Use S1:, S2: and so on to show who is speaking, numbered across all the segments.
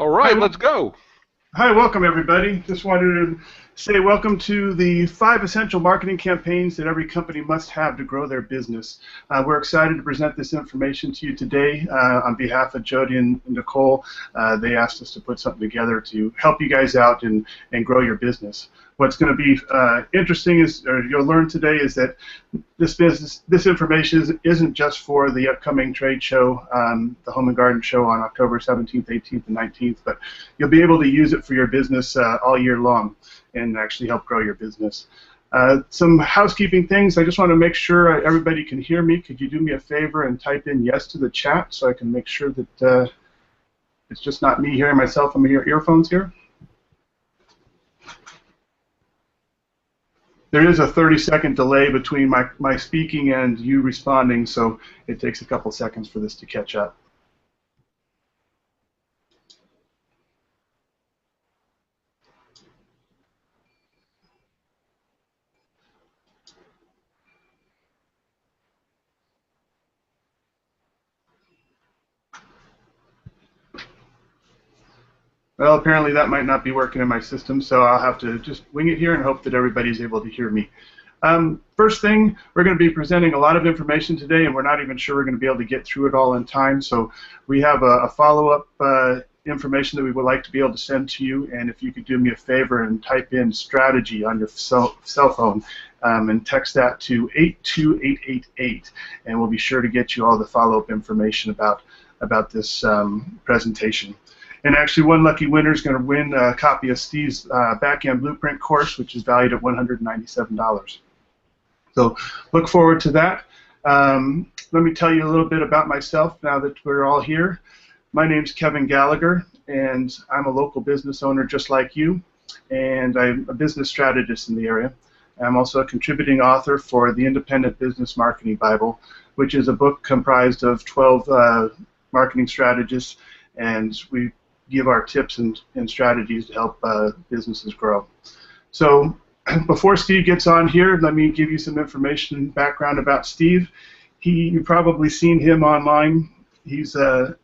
S1: All right, let's go.
S2: Hi, welcome everybody. Just wanted to say welcome to the 5 essential marketing campaigns that every company must have to grow their business. We're excited to present this information to you today on behalf of Jody and Nicole. They asked us to put something together to help you guys out and grow your business. What's going to be interesting is, or you'll learn today, is that this information isn't just for the upcoming trade show, the Home and Garden Show on October 17th, 18th, and 19th, but you'll be able to use it for your business all year long and actually help grow your business. Some housekeeping things. I just want to make sure everybody can hear me. Could you do me a favor and type in yes to the chat so I can make sure that it's just not me hearing myself on my earphones here? There is a 30-second delay between my speaking and you responding, so it takes a couple seconds for this to catch up. Well, apparently that might not be working in my system, so I'll have to just wing it here and hope that everybody's able to hear me. First thing, we're going to be presenting a lot of information today, and we're not even sure we're going to be able to get through it all in time, so we have a follow-up information that we would like to be able to send to you, and if you could do me a favor and type in strategy on your cell phone and text that to 82888, and we'll be sure to get you all the follow-up information about this presentation. And actually, one lucky winner is going to win a copy of Steve's back-end blueprint course, which is valued at $197. So look forward to that. Let me tell you a little bit about myself now that we're all here. My name's Kevin Gallagher, and I'm a local business owner just like you, and I'm a business strategist in the area. I'm also a contributing author for the Independent Business Marketing Bible, which is a book comprised of 12 marketing strategists, and we give our tips and strategies to help businesses grow. So before Steve gets on here, let me give you some information and background about Steve. You've probably seen him online. He's the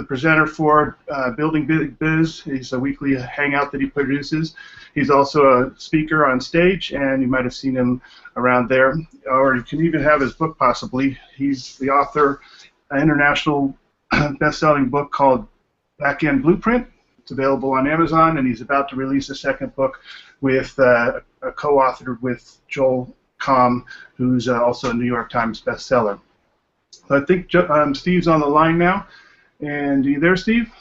S2: presenter for Building Big Biz. He's a weekly hangout that he produces. He's also a speaker on stage, and you might have seen him around there. Or you can even have his book possibly. He's the author of an international best-selling book called Back-End Blueprint. It's available on Amazon, and he's about to release a second book with a co-author with Joel Comm, who's also a New York Times bestseller. So I think Steve's on the line now. And are you there, Steve?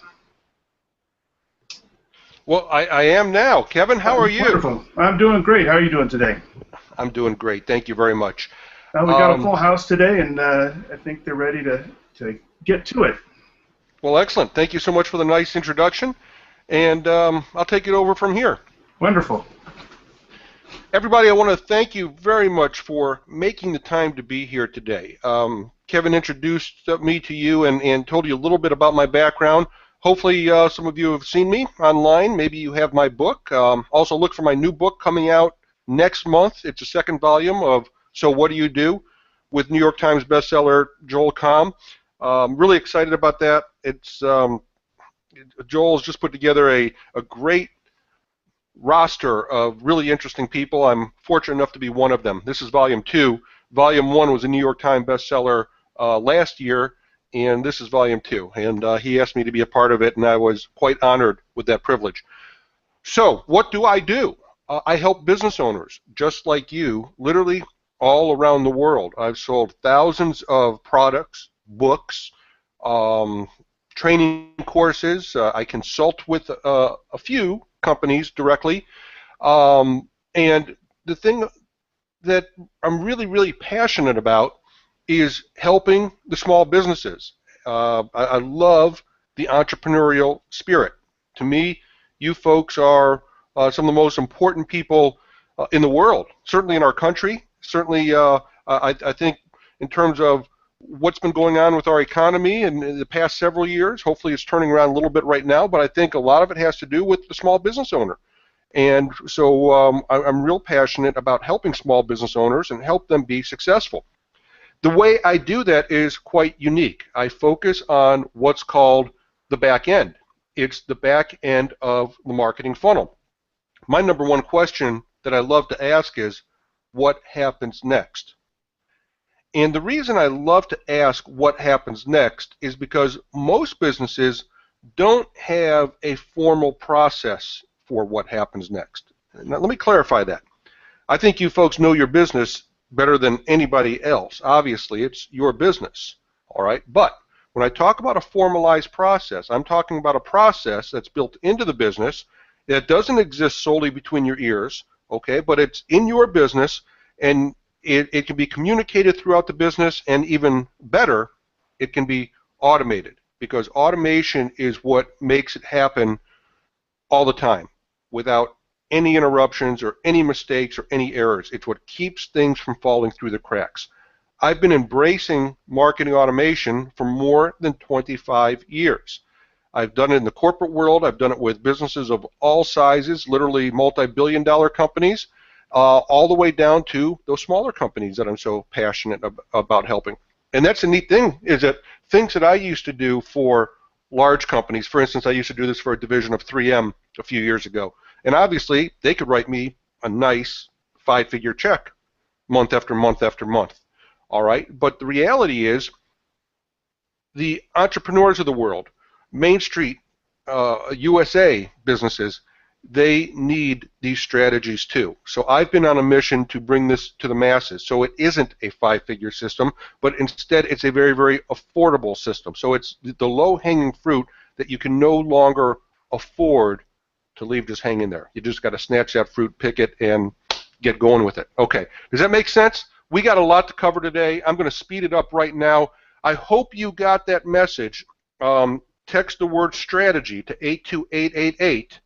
S1: Well, I am now. Kevin, how are you?
S2: Wonderful. I'm doing great. How are you doing today?
S1: I'm doing great. Thank you very much.
S2: We got a full house today, and I think they're ready to get to it.
S1: Well, excellent. Thank you so much for the nice introduction, and I'll take it over from here.
S2: Wonderful.
S1: Everybody, I want to thank you very much for making the time to be here today. Kevin introduced me to you and told you a little bit about my background. Hopefully some of you have seen me online. Maybe you have my book. Also look for my new book coming out next month. It's a second volume of So What Do You Do? With New York Times bestseller Joel Comm. Really excited about that. It's Joel's just put together a great roster of really interesting people. I'm fortunate enough to be one of them. This is Volume 2. Volume 1 was a New York Times bestseller last year, and this is Volume 2. And he asked me to be a part of it, and I was quite honored with that privilege. So, what do? I help business owners just like you, literally all around the world. I've sold thousands of products, books, training courses. I consult with a few companies directly, and the thing that I'm really, really passionate about is helping the small businesses. I love the entrepreneurial spirit. To me, you folks are some of the most important people in the world, certainly in our country, certainly I think in terms of what's been going on with our economy in the past several years. Hopefully it's turning around a little bit right now, but I think a lot of it has to do with the small business owner. And so I'm real passionate about helping small business owners and help them be successful. The way I do that is quite unique. I focus on what's called the back end. It's the back end of the marketing funnel. My number one question that I love to ask is, what happens next? And the reason I love to ask what happens next is because most businesses don't have a formal process for what happens next. Now, let me clarify that. I think you folks know your business better than anybody else. Obviously, it's your business, all right? But when I talk about a formalized process, I'm talking about a process that's built into the business that doesn't exist solely between your ears, okay? But it's in your business, and it can be communicated throughout the business, and even better, it can be automated, because automation is what makes it happen all the time without any interruptions or any mistakes or any errors. It's what keeps things from falling through the cracks. I've been embracing marketing automation for more than 25 years. I've done it in the corporate world. I've done it with businesses of all sizes, literally multi-billion-dollar companies, all the way down to those smaller companies that I'm so passionate about helping. And that's the neat thing, is that things that I used to do for large companies, for instance, I used to do this for a division of 3M a few years ago, and obviously they could write me a nice 5-figure check month after month after month. All right, but the reality is the entrepreneurs of the world, Main Street, USA businesses, they need these strategies too. So I've been on a mission to bring this to the masses. So it isn't a 5-figure system, but instead it's a very, very affordable system. So it's the low-hanging fruit that you can no longer afford to leave just hanging there. You just got to snatch that fruit, pick it, and get going with it. Okay, does that make sense? We got a lot to cover today. I'm going to speed it up right now. I hope you got that message. Text the word strategy to 82888.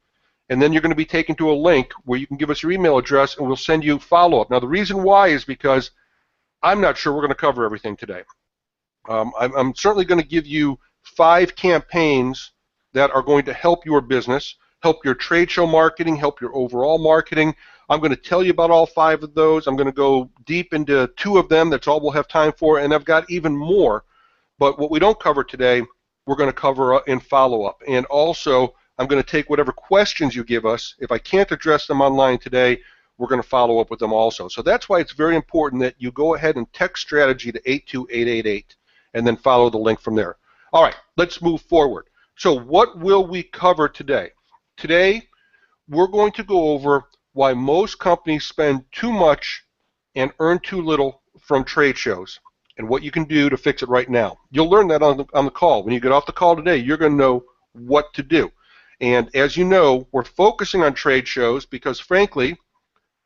S1: And then you're going to be taken to a link where you can give us your email address, and we'll send you follow-up. Now, the reason why is because I'm not sure we're going to cover everything today. I'm certainly going to give you 5 campaigns that are going to help your business, help your trade show marketing, help your overall marketing. I'm going to tell you about all 5 of those. I'm going to go deep into 2 of them. That's all we'll have time for, and I've got even more. But what we don't cover today, we're going to cover in follow-up. And also, I'm going to take whatever questions you give us. If I can't address them online today, we're going to follow up with them also. So that's why it's very important that you go ahead and text strategy to 82888 and then follow the link from there. All right, let's move forward. So what will we cover today? Today, we're going to go over why most companies spend too much and earn too little from trade shows, and what you can do to fix it right now. You'll learn that on the call. When you get off the call today, you're going to know what to do. And as you know, we're focusing on trade shows because, frankly,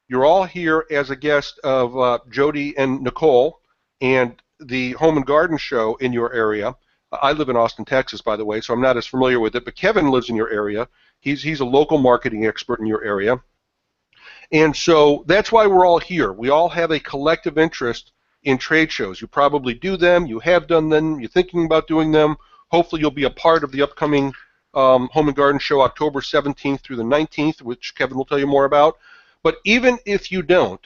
S1: you're all here as a guest of Jody and Nicole and the Home and Garden Show in your area. I live in Austin, Texas, by the way, so I'm not as familiar with it, but Kevin lives in your area. He's a local marketing expert in your area. And so that's why we're all here. We all have a collective interest in trade shows. You probably do them, you have done them, you're thinking about doing them. Hopefully you'll be a part of the upcoming Home and Garden Show October 17th through the 19th, which Kevin will tell you more about. But even if you don't,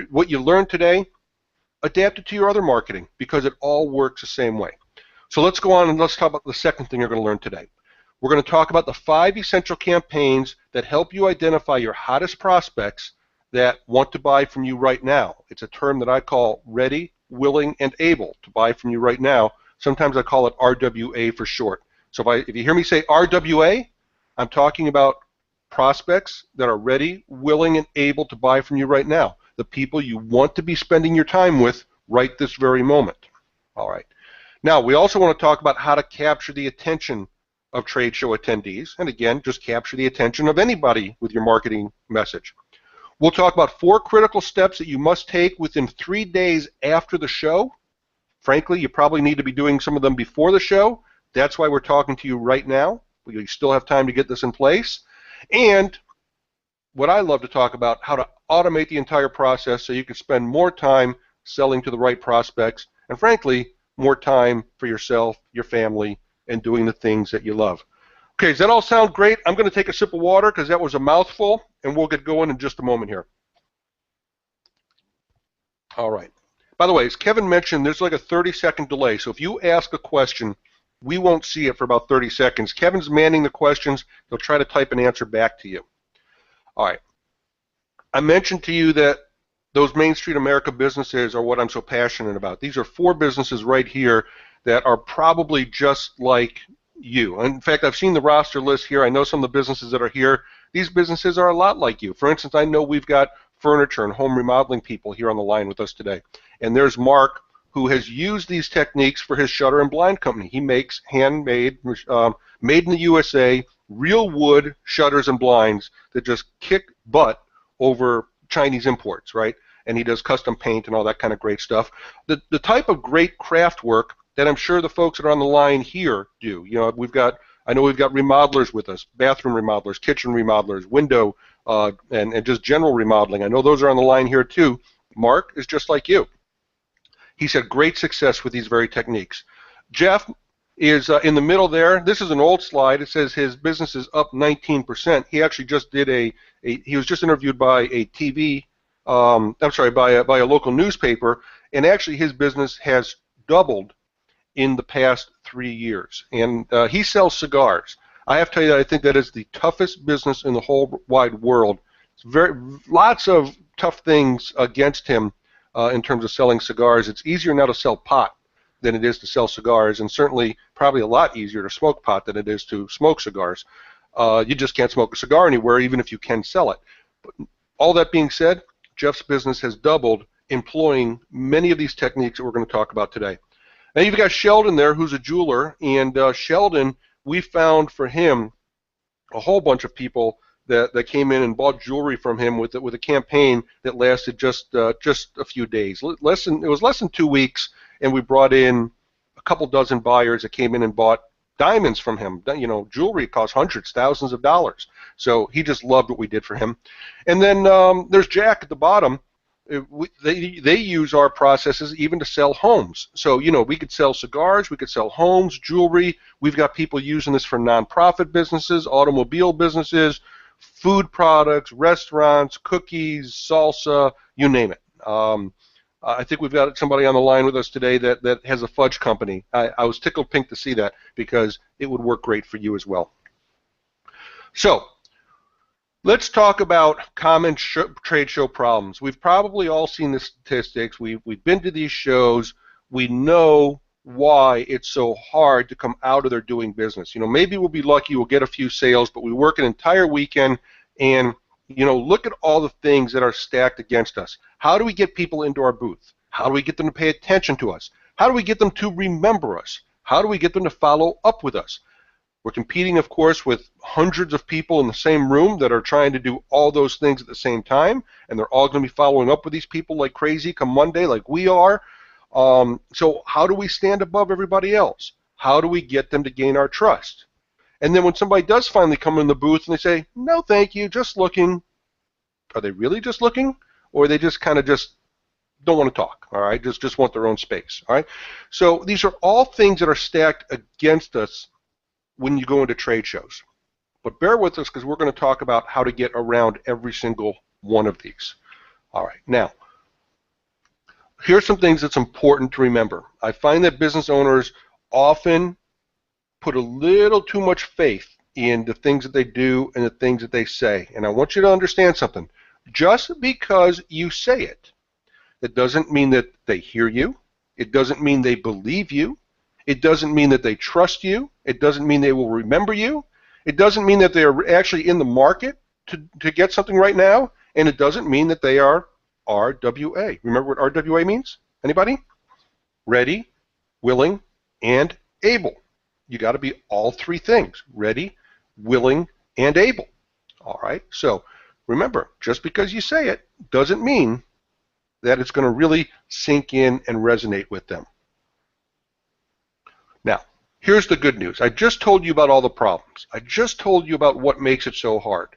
S1: what you learned today, adapt it to your other marketing because it all works the same way. So let's go on and let's talk about the second thing you're going to learn today. We're going to talk about the 5 essential campaigns that help you identify your hottest prospects that want to buy from you right now. It's a term that I call ready, willing, and able to buy from you right now. Sometimes I call it RWA for short. So if you hear me say RWA, I'm talking about prospects that are ready, willing, and able to buy from you right now. The people you want to be spending your time with right this very moment. All right. Now, we also want to talk about how to capture the attention of trade show attendees. And again, just capture the attention of anybody with your marketing message. We'll talk about 4 critical steps that you must take within 3 days after the show. Frankly, you probably need to be doing some of them before the show. That's why we're talking to you right now. We still have time to get this in place. And what I love to talk about, how to automate the entire process so you can spend more time selling to the right prospects, and frankly, more time for yourself, your family, and doing the things that you love. Okay, does that all sound great? I'm going to take a sip of water because that was a mouthful, and we'll get going in just a moment here. All right. By the way, as Kevin mentioned, there's like a 30-second delay, so if you ask a question we won't see it for about 30 seconds. Kevin's manning the questions. He'll try to type an answer back to you. All right. I mentioned to you that those Main Street America businesses are what I'm so passionate about. These are 4 businesses right here that are probably just like you. In fact, I've seen the roster list here. I know some of the businesses that are here. These businesses are a lot like you. For instance, I know we've got furniture and home remodeling people here on the line with us today. And there's Mark, who has used these techniques for his shutter and blind company. He makes handmade, made in the USA, real wood shutters and blinds that just kick butt over Chinese imports, right? And he does custom paint and all that kind of great stuff. The type of great craft work that I'm sure the folks that are on the line here do. You know, I know we've got remodelers with us, bathroom remodelers, kitchen remodelers, window, and just general remodeling. I know those are on the line here too. Mark is just like you. He's had great success with these very techniques. Jeff is in the middle there. This is an old slide. It says his business is up 19%. He actually just did he was just interviewed by a TV, by a local newspaper, and actually his business has doubled in the past 3 years. And he sells cigars. I have to tell you that I think that is the toughest business in the whole wide world. It's lots of tough things against him in terms of selling cigars. It's easier now to sell pot than it is to sell cigars, and certainly probably a lot easier to smoke pot than it is to smoke cigars. You just can't smoke a cigar anywhere, even if you can sell it. But all that being said, Jeff's business has doubled, employing many of these techniques that we're going to talk about today. Now you've got Sheldon there, who's a jeweler, and Sheldon, we found for him a whole bunch of people that came in and bought jewelry from him with a campaign that lasted just a few days. It was less than 2 weeks, and we brought in a couple dozen buyers that came in and bought diamonds from him. You know, jewelry costs hundreds, thousands of dollars. So he just loved what we did for him. And then there's Jack at the bottom. They use our processes even to sell homes. So, you know, we could sell cigars, we could sell homes, jewelry. We've got people using this for nonprofit businesses, automobile businesses, food products, restaurants, cookies, salsa, you name it. I think we've got somebody on the line with us today that has a fudge company. I was tickled pink to see that because it would work great for you as well. So, let's talk about common trade show problems. We've probably all seen the statistics. We've been to these shows. We know why it's so hard to come out of there doing business. You know, maybe we'll be lucky, we'll get a few sales, but we work an entire weekend, and you know, look at all the things that are stacked against us. How do we get people into our booth? How do we get them to pay attention to us? How do we get them to remember us? How do we get them to follow up with us? We're competing, of course, with hundreds of people in the same room that are trying to do all those things at the same time, and they're all going to be following up with these people like crazy come Monday, like we are. So how do we stand above everybody else? How do we get them to gain our trust? And then when somebody does finally come in the booth and they say, no, thank you, just looking, are they really just looking? Or they just kind of just don't want to talk, all right? Just want their own space, all right? So these are all things that are stacked against us when you go into trade shows. But bear with us because we're going to talk about how to get around every single one of these. All right, now, here's some things that's important to remember. I find that business owners often put a little too much faith in the things that they do and the things that they say. And I want you to understand something. Just because you say it, it doesn't mean that they hear you. It doesn't mean they believe you. It doesn't mean that they trust you. It doesn't mean they will remember you. It doesn't mean that they are actually in the market to get something right now. And it doesn't mean that they are RWA. Remember what RWA means? Anybody? Ready, willing, and able. You got to be all three things. Ready, willing, and able. All right? So remember, just because you say it doesn't mean that it's going to really sink in and resonate with them. Now, here's the good news. I just told you about all the problems. I just told you about what makes it so hard.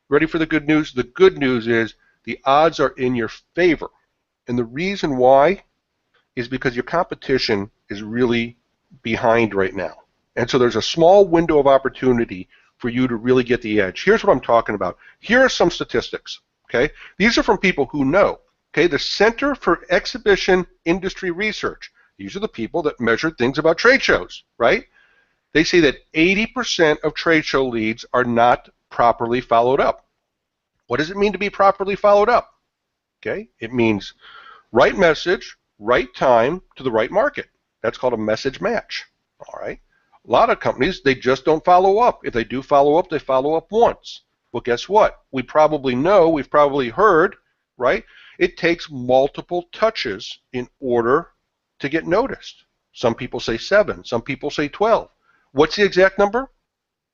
S1: Ready for the good news? The good news is the odds are in your favor. And the reason why is because your competition is really behind right now. And so there's a small window of opportunity for you to really get the edge. Here's what I'm talking about. Here are some statistics. Okay? These are from people who know. Okay? The Center for Exhibition Industry Research. These are the people that measure things about trade shows, right? They say that 80% of trade show leads are not properly followed up. What does it mean to be properly followed up? Okay, it means right message, right time to the right market. That's called a message match. All right. A lot of companies, they just don't follow up. If they do follow up, they follow up once. Well, guess what? We probably know, we've probably heard, right? It takes multiple touches in order to get noticed. Some people say 7, some people say 12. What's the exact number?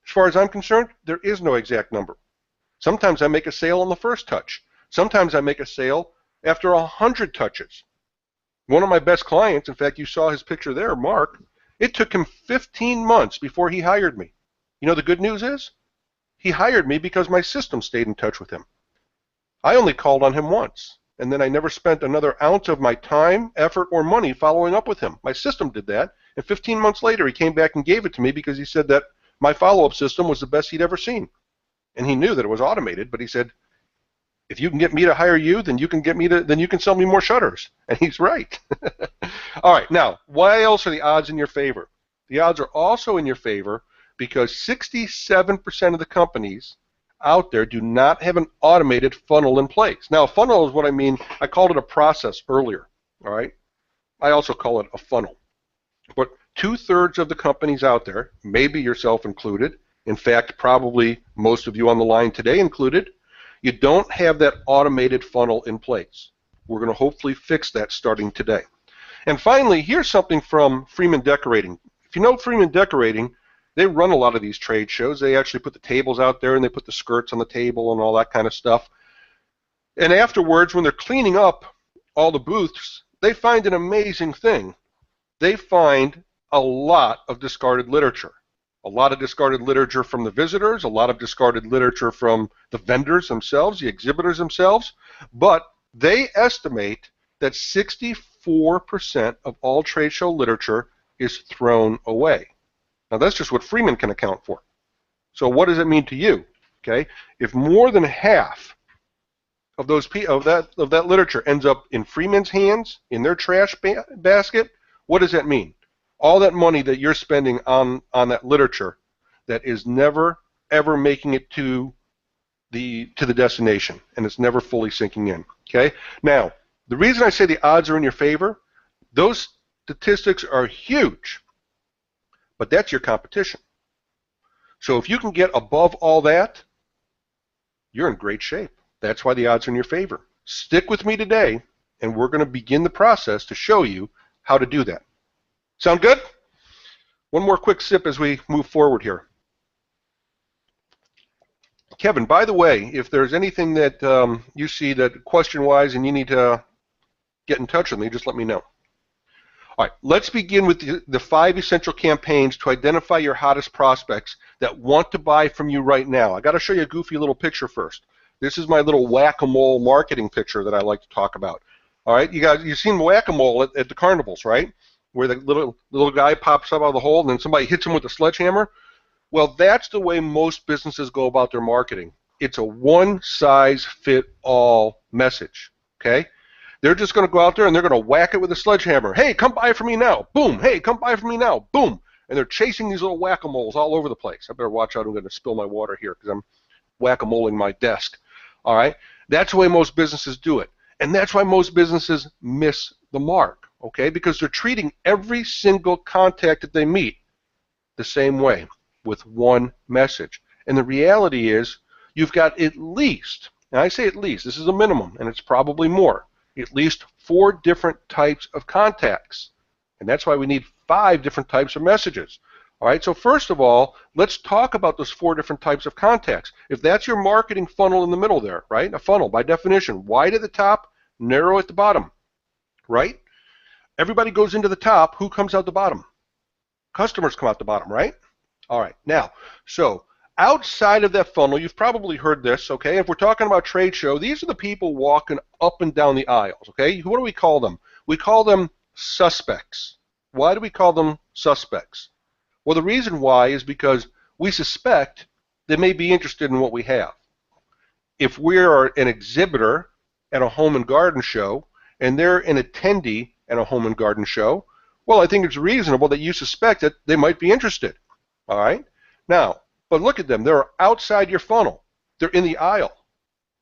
S1: As far as I'm concerned, there is no exact number. Sometimes I make a sale on the first touch. Sometimes I make a sale after 100 touches. One of my best clients, in fact, you saw his picture there, Mark, it took him 15 months before he hired me. You know the good news is? He hired me because my system stayed in touch with him. I only called on him once, and then I never spent another ounce of my time, effort, or money following up with him. My system did that, and 15 months later he came back and gave it to me because he said that my follow-up system was the best he'd ever seen. And he knew that it was automated, but he said, if you can get me to hire you, then you can sell me more shutters. And he's right. All right, now, why else are the odds in your favor? The odds are also in your favor because 67% of the companies out there do not have an automated funnel in place. Now, a funnel is what I mean. I called it a process earlier, all right? I also call it a funnel. But 2/3 of the companies out there, maybe yourself included, in fact, probably most of you on the line today included, you don't have that automated funnel in place. We're going to hopefully fix that starting today. And finally, here's something from Freeman Decorating. If you know Freeman Decorating, they run a lot of these trade shows. They actually put the tables out there and they put the skirts on the table and all that kind of stuff. And afterwards, when they're cleaning up all the booths, they find an amazing thing. They find a lot of discarded literature. A lot of discarded literature from the visitors, a lot of discarded literature from the vendors themselves, the exhibitors themselves, but they estimate that 64% of all trade show literature is thrown away. Now that's just what Freeman can account for. So what does it mean to you? Okay, if more than half of that literature ends up in Freeman's hands, in their trash basket, what does that mean? All that money that you're spending on that literature that is never ever making it to the destination, and it's never fully sinking in. Okay. Now, the reason I say the odds are in your favor, those statistics are huge, but that's your competition. So if you can get above all that, you're in great shape. That's why the odds are in your favor. Stick with me today, and we're going to begin the process to show you how to do that. Sound good? One more quick sip as we move forward here. Kevin, by the way, if there's anything that you see that question-wise and you need to get in touch with me, just let me know. All right, let's begin with the 5 essential campaigns to identify your hottest prospects that want to buy from you right now. I got to show you a goofy little picture first. This is my little whack-a-mole marketing picture that I like to talk about. All right, you've seen whack-a-mole at the carnivals, right? Where the little guy pops up out of the hole and then somebody hits him with a sledgehammer. Well, that's the way most businesses go about their marketing. It's a one-size-fit-all message, okay? They're just going to go out there and they're going to whack it with a sledgehammer. Hey, come buy from me now. Boom. Hey, come buy from me now. Boom. And they're chasing these little whack-a-moles all over the place. I better watch out. I'm going to spill my water here because I'm whack-a-moling my desk. All right? That's the way most businesses do it. And that's why most businesses miss the mark, okay? Because they're treating every single contact that they meet the same way with one message. And the reality is you've got at least, and I say at least, this is a minimum, and it's probably more, at least 4 different types of contacts. And that's why we need 5 different types of messages. All right, so first of all, let's talk about those 4 different types of contacts. If that's your marketing funnel in the middle there, right? A funnel, by definition, wide at the top, narrow at the bottom, right? Everybody goes into the top. Who comes out the bottom? Customers come out the bottom, right? All right, now, so outside of that funnel, you've probably heard this, okay? If we're talking about trade show, these are the people walking up and down the aisles, okay? What do we call them? We call them suspects. Why do we call them suspects? Well, the reason why is because we suspect they may be interested in what we have. If we're an exhibitor at a home and garden show and they're an attendee at a home and garden show, well, I think it's reasonable that you suspect that they might be interested. All right? Now, but look at them. They're outside your funnel. They're in the aisle.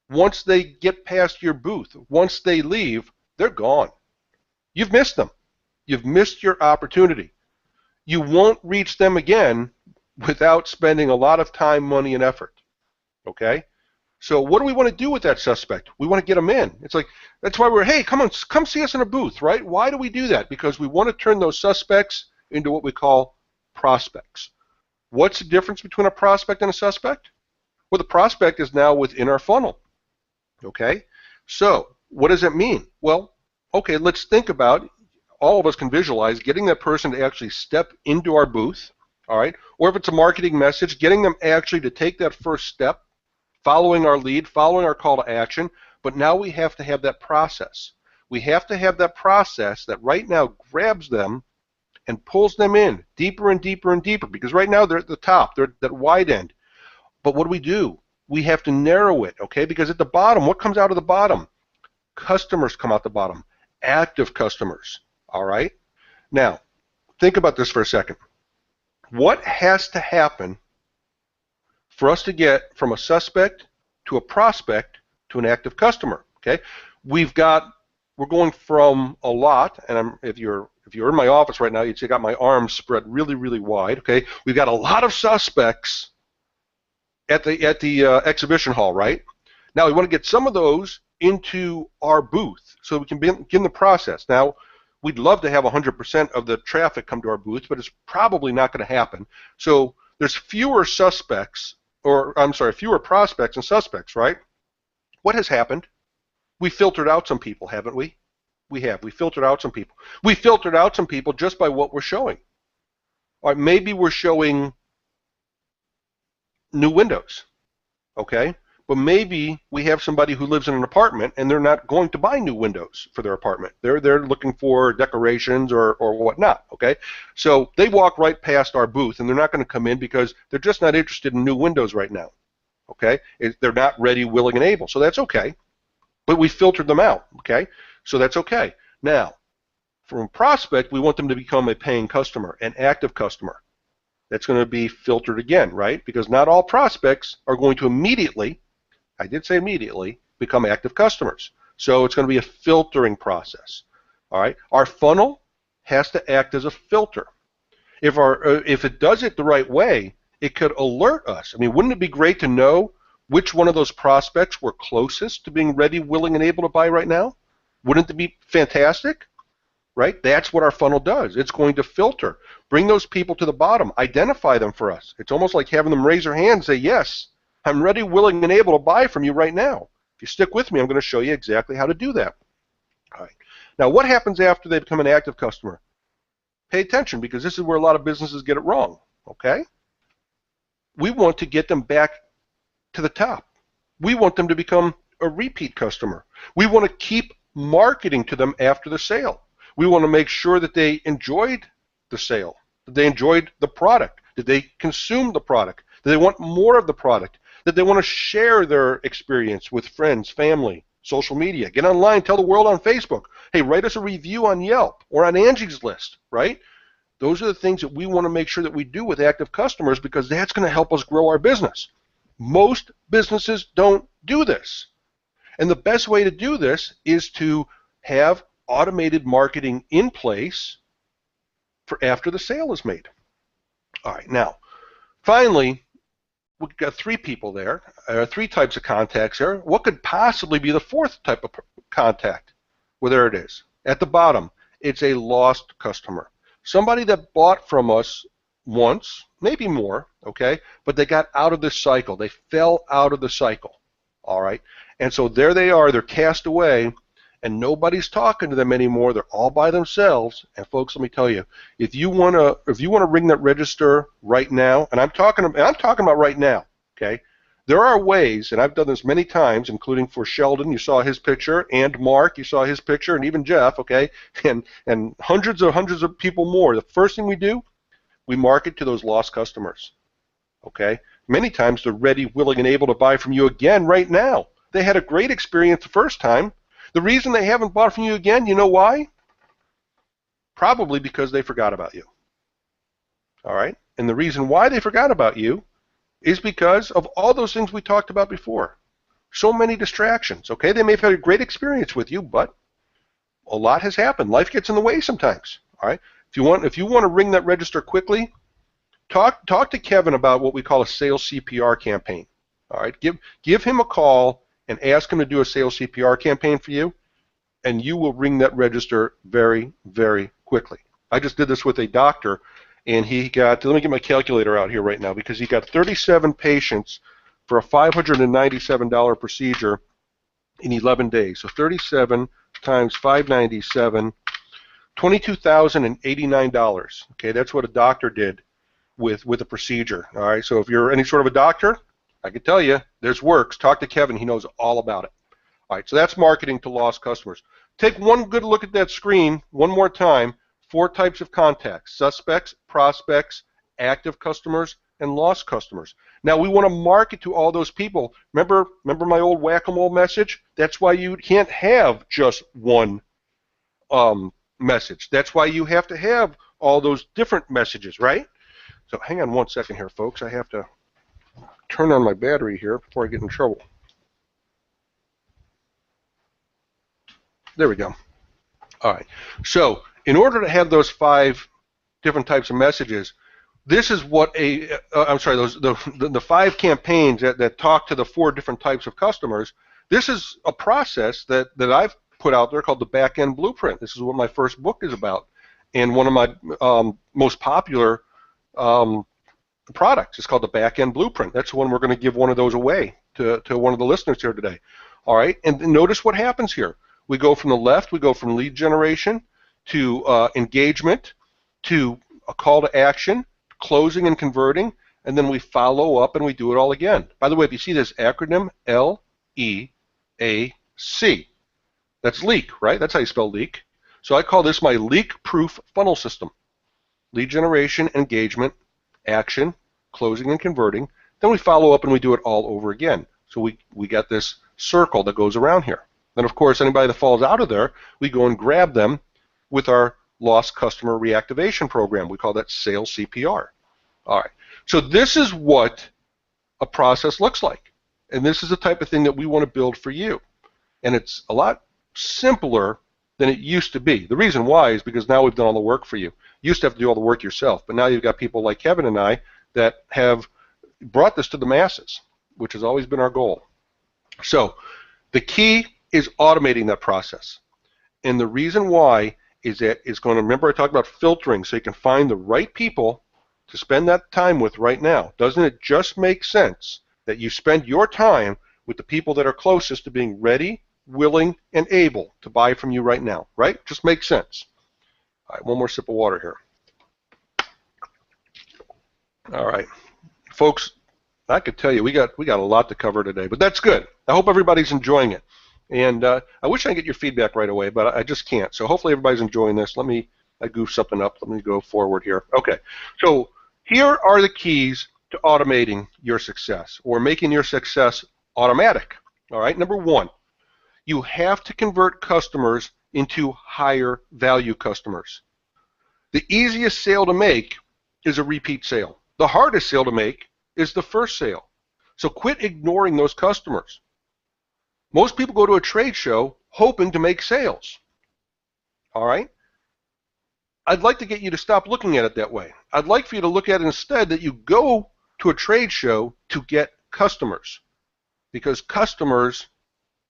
S1: Once they get past your booth, once they leave, they're gone. You've missed them. You've missed your opportunity. You won't reach them again without spending a lot of time, money, and effort. Okay? So what do we want to do with that suspect? We want to get them in. It's like, that's why hey, come see us in a booth, right? Why do we do that? Because we want to turn those suspects into what we call prospects. What's the difference between a prospect and a suspect? Well, the prospect is now within our funnel. Okay? So what does that mean? Well, okay, let's think about, all of us can visualize getting that person to actually step into our booth, all right? Or if it's a marketing message, getting them actually to take that first step, following our lead, following our call to action. But now we have to have that process. We have to have that process that right now grabs them and pulls them in deeper and deeper and deeper, because right now they're at the top, they're at that wide end. But what do? We have to narrow it, okay? Because at the bottom, what comes out of the bottom? Customers come out the bottom, active customers, all right? Now, think about this for a second. What has to happen for us to get from a suspect to a prospect to an active customer, okay? We're going from a lot, and if you're in my office right now, you'd see I got my arms spread really, really wide, okay? We've got a lot of suspects at the exhibition hall, right? Now we want to get some of those into our booth so we can begin the process. Now, we'd love to have 100% of the traffic come to our booth, but it's probably not going to happen. So there's fewer prospects and suspects, right? What has happened? We filtered out some people, haven't we? We have. We filtered out some people. We filtered out some people just by what we're showing. Or maybe we're showing new windows, okay? But maybe we have somebody who lives in an apartment and they're not going to buy new windows for their apartment. They're looking for decorations or whatnot, okay? So they walk right past our booth and they're not going to come in because they're just not interested in new windows right now, okay? They're not ready, willing, and able, so that's okay. But we filtered them out, okay? So that's okay. Now, from a prospect, we want them to become a paying customer, an active customer. That's going to be filtered again, right? Because not all prospects are going to immediately, I did say immediately, become active customers. So it's going to be a filtering process. All right? Our funnel has to act as a filter. If it does it the right way, it could alert us. I mean, wouldn't it be great to know which one of those prospects were closest to being ready, willing, and able to buy right now? Wouldn't it be fantastic? Right? That's what our funnel does. It's going to filter. Bring those people to the bottom. Identify them for us. It's almost like having them raise their hand and say, yes, I'm ready, willing, and able to buy from you right now. If you stick with me, I'm going to show you exactly how to do that. All right. Now, what happens after they become an active customer? Pay attention, because this is where a lot of businesses get it wrong. Okay? We want to get them back to the top. We want them to become a repeat customer. We want to keep marketing to them after the sale. We want to make sure that they enjoyed the sale, that they enjoyed the product, that they consumed the product, that they want more of the product, that they want to share their experience with friends, family, social media, get online, tell the world on Facebook, hey, write us a review on Yelp or on Angie's List, right? Those are the things that we want to make sure that we do with active customers, because that's going to help us grow our business. Most businesses don't do this. And the best way to do this is to have automated marketing in place for after the sale is made. All right, now, finally, we've got three people there, three types of contacts there. What could possibly be the fourth type of contact? Well, there it is. At the bottom, it's a lost customer. Somebody that bought from us once, maybe more, okay, but they got out of this cycle. They fell out of the cycle, all right? And so there they are. They're cast away, and nobody's talking to them anymore. They're all by themselves. And folks, let me tell you, if you want to ring that register right now, and I'm talking about right now, okay? There are ways, and I've done this many times, including for Sheldon, you saw his picture, and Mark, you saw his picture, and even Jeff, okay, and hundreds of people more. The first thing we do, we market to those lost customers, okay? Many times they're ready, willing, and able to buy from you again right now. They had a great experience the first time. The reason they haven't bought from you again, you know why? Probably because they forgot about you. All right? And the reason why they forgot about you is because of all those things we talked about before. So many distractions, okay? They may have had a great experience with you, but a lot has happened. Life gets in the way sometimes, all right? If you want to ring that register quickly, talk to Kevin about what we call a sales CPR campaign, all right? Give him a call and ask him to do a sales CPR campaign for you, and you will ring that register very, very quickly. I just did this with a doctor, and he got, let me get my calculator out here right now, because he got 37 patients for a $597 procedure in 11 days. So 37 times 597, $22,089. Okay, that's what a doctor did with a procedure. All right, so if you're any sort of a doctor, I can tell you, there's works. Talk to Kevin. He knows all about it. All right, so that's marketing to lost customers. Take one good look at that screen one more time. 4 types of contacts: suspects, prospects, active customers, and lost customers. Now, we want to market to all those people. Remember my old whack-a-mole message? That's why you can't have just one message. That's why you have to have all those different messages, right? So hang on one second here, folks. I have to turn on my battery here before I get in trouble. There we go. All right. So in order to have those 5 different types of messages, this is what the 5 campaigns that talk to the 4 different types of customers. This is a process that I've put out there called the back-end blueprint. This is what my first book is about, and one of my most popular products is called the back-end blueprint. That's the one we're going to give one of those away to one of the listeners here today. All right, and notice what happens here. We go from the left, we go from lead generation to engagement to a call to action, closing and converting, and then we follow up and we do it all again. By the way, if you see this acronym, LEAC, that's leak, right? That's how you spell leak. So I call this my leak-proof funnel system. Lead generation, engagement, action, closing and converting. Then we follow up and we do it all over again. So we got this circle that goes around here. Then, of course, anybody that falls out of there, we go and grab them with our lost customer reactivation program. We call that sales CPR. All right. So this is what a process looks like. And this is the type of thing that we want to build for you. And it's a lot simpler than it used to be. The reason why is because now we've done all the work for you. You used to have to do all the work yourself, but now you've got people like Kevin and I that have brought this to the masses, which has always been our goal. So the key is automating that process. And the reason why is that it's going to, remember I talked about filtering, so you can find the right people to spend that time with right now. Doesn't it just make sense that you spend your time with the people that are closest to being ready, willing, and able to buy from you right now, right? Just makes sense. All right, one more sip of water here. All right, folks, I could tell you we got a lot to cover today, but that's good. I hope everybody's enjoying it. And I wish I could get your feedback right away, but I just can't. So hopefully everybody's enjoying this. I goofed something up. Let me go forward here. Okay, so here are the keys to automating your success or making your success automatic. All right, number 1, you have to convert customers into higher value customers. The easiest sale to make is a repeat sale. The hardest sale to make is the first sale. So quit ignoring those customers. Most people go to a trade show hoping to make sales. All right? I'd like to get you to stop looking at it that way. I'd like for you to look at it instead that you go to a trade show to get customers, because customers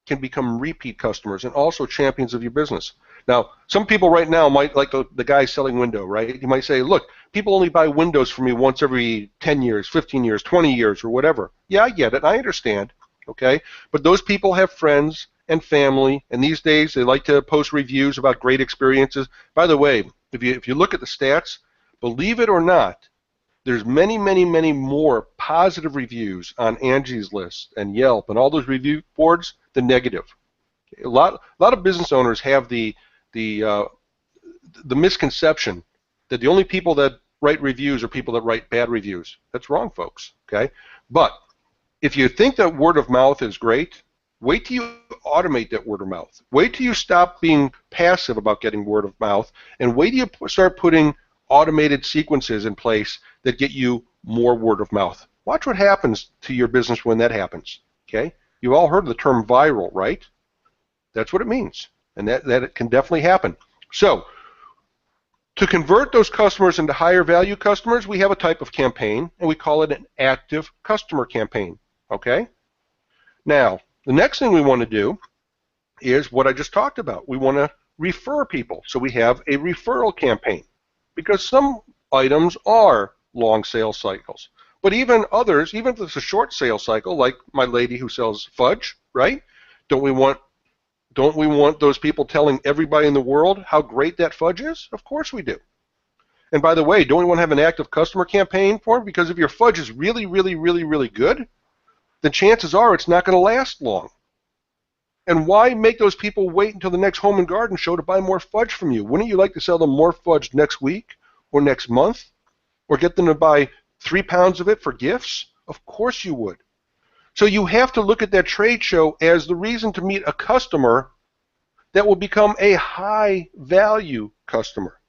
S1: can become repeat customers and also champions of your business. Now, some people right now might, like the guy selling window, right? You might say, look, people only buy windows from me once every 10 years, 15 years, 20 years, or whatever. Yeah, I get it. I understand. Okay? But those people have friends and family, and these days they like to post reviews about great experiences. By the way, if you look at the stats, believe it or not, there's many, many, many more positive reviews on Angie's List and Yelp and all those review boards than negative. A lot of business owners have the misconception that the only people that write reviews are people that write bad reviews. That's wrong, folks. Okay? But if you think that word of mouth is great, wait till you automate that word of mouth. Wait till you stop being passive about getting word of mouth, and wait till you start putting automated sequences in place that get you more word of mouth. Watch what happens to your business when that happens. Okay? You've all heard of the term viral, right? That's what it means. And that it can definitely happen. So, to convert those customers into higher value customers, we have a type of campaign, and we call it an active customer campaign. Okay? Now, the next thing we want to do is what I just talked about. We want to refer people. So we have a referral campaign because some items are long sales cycles. But even others, even if it's a short sales cycle, like my lady who sells fudge, right? Don't we want those people telling everybody in the world how great that fudge is? Of course we do. And by the way, don't we want to have an active customer campaign for it? Because if your fudge is really, really, really, really good, then chances are it's not going to last long. And why make those people wait until the next home and garden show to buy more fudge from you? Wouldn't you like to sell them more fudge next week or next month? Or get them to buy 3 pounds of it for gifts? Of course you would. So you have to look at that trade show as the reason to meet a customer that will become a high value customer.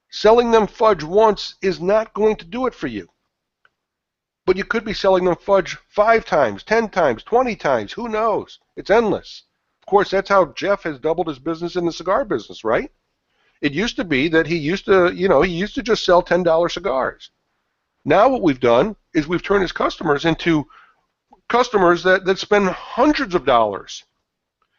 S1: Selling them fudge once is not going to do it for you. But you could be selling them fudge 5 times, 10 times, 20 times. Who knows? It's endless. Of course, that's how Jeff has doubled his business in the cigar business, right? It used to be that he used to just sell $10 cigars. Now what we've done is we've turned his customers into customers that spend hundreds of dollars.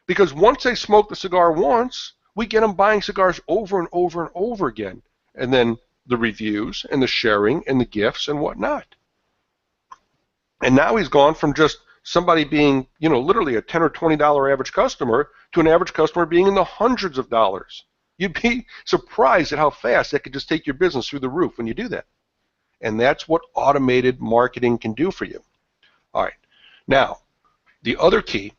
S1: Because once they smoke the cigar once, we get them buying cigars over and over and over again. And then the reviews and the sharing and the gifts and whatnot. And now he's gone from just somebody being, literally a $10 or $20 average customer to an average customer being in the hundreds of dollars. You'd be surprised at how fast that could just take your business through the roof when you do that. And that's what automated marketing can do for you. All right. Now, the other key,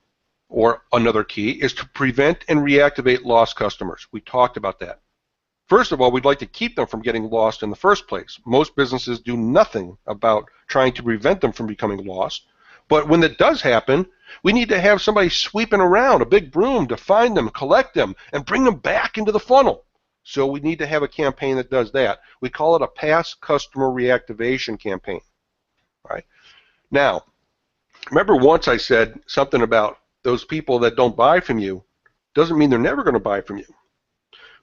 S1: or another key, is to prevent and reactivate lost customers. We talked about that. First of all, we'd like to keep them from getting lost in the first place. Most businesses do nothing about trying to prevent them from becoming lost. But when that does happen, we need to have somebody sweeping around, a big broom, to find them, collect them, and bring them back into the funnel. So we need to have a campaign that does that. We call it a past customer reactivation campaign. All right. Now, remember once I said something about those people that don't buy from you doesn't mean they're never going to buy from you.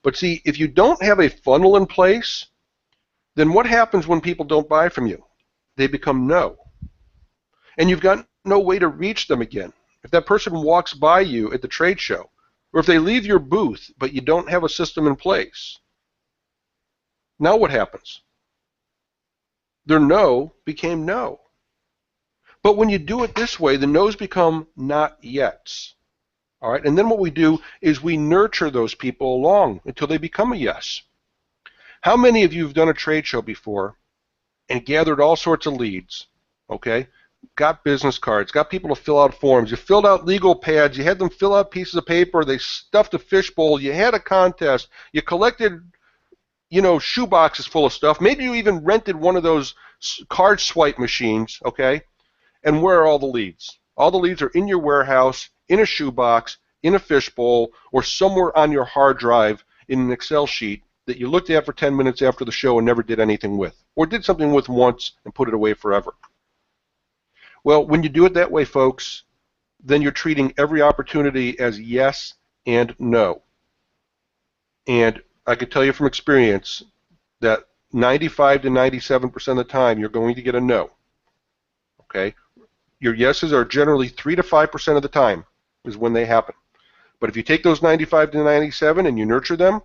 S1: But see, if you don't have a funnel in place, then what happens when people don't buy from you? They become no. And you've got no way to reach them again. If that person walks by you at the trade show, or if they leave your booth but you don't have a system in place, now what happens? Their no became no. But when you do it this way, the no's become not yets. All right, and then what we do is we nurture those people along until they become a yes. How many of you have done a trade show before and gathered all sorts of leads, okay? Got business cards, got people to fill out forms, you filled out legal pads, you had them fill out pieces of paper, they stuffed a fishbowl, you had a contest, you collected, shoe boxes full of stuff, maybe you even rented one of those card swipe machines, okay? And where are all the leads? All the leads are in your warehouse, in a shoebox, in a fishbowl, or somewhere on your hard drive in an Excel sheet that you looked at for 10 minutes after the show and never did anything with, or did something with once and put it away forever. Well, when you do it that way, folks, then you're treating every opportunity as yes and no. And I can tell you from experience that 95 to 97% of the time you're going to get a no. Okay? Your yeses are generally 3 to 5% of the time is when they happen. But if you take those 95 to 97 and you nurture them,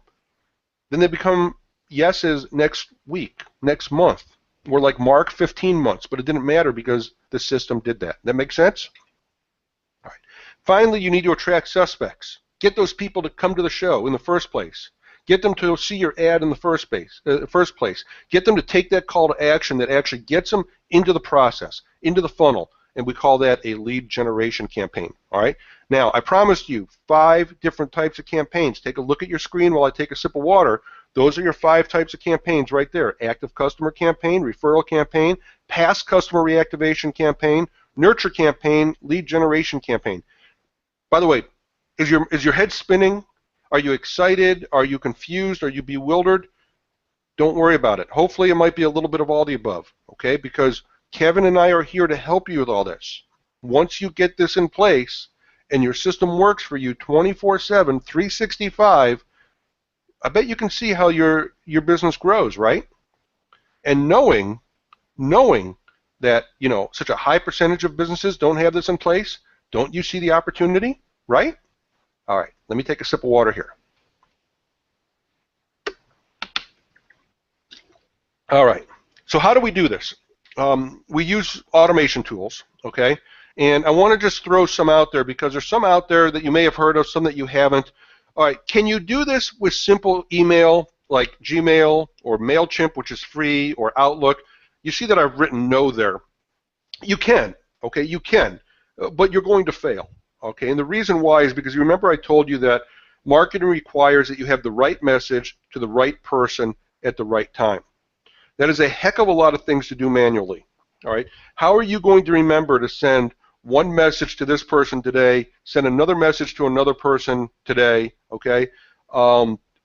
S1: then they become yeses next week, next month. We're like Mark, 15 months, but it didn't matter because the system did that. That make sense? All right. Finally, you need to attract suspects. Get those people to come to the show in the first place. Get them to see your ad in the first place. Get them to take that call to action that actually gets them into the process, into the funnel, and we call that a lead generation campaign. All right. Now, I promised you 5 different types of campaigns. Take a look at your screen while I take a sip of water. Those are your 5 types of campaigns right there. Active customer campaign, referral campaign, past customer reactivation campaign, nurture campaign, lead generation campaign. By the way, is your head spinning? Are you excited? Are you confused? Are you bewildered? don't worry about it. Hopefully it might be a little bit of all the above, okay? Because Kevin and I are here to help you with all this. Once you get this in place and your system works for you 24/7, 365, I bet you can see how your business grows, right? And knowing that, such a high percentage of businesses don't have this in place, don't you see the opportunity, right? All right, let me take a sip of water here. All right, so how do we do this? We use automation tools, okay? And I want to just throw some out there because there's some out there that you may have heard of, some that you haven't. All right, can you do this with simple email like Gmail or MailChimp, which is free, or Outlook? You see that I've written no there. You can, okay, you can, but you're going to fail, okay? And the reason why is because you remember I told you that marketing requires that you have the right message to the right person at the right time. That is a heck of a lot of things to do manually, all right? How are you going to remember to send one message to this person today, send another message to another person today, okay?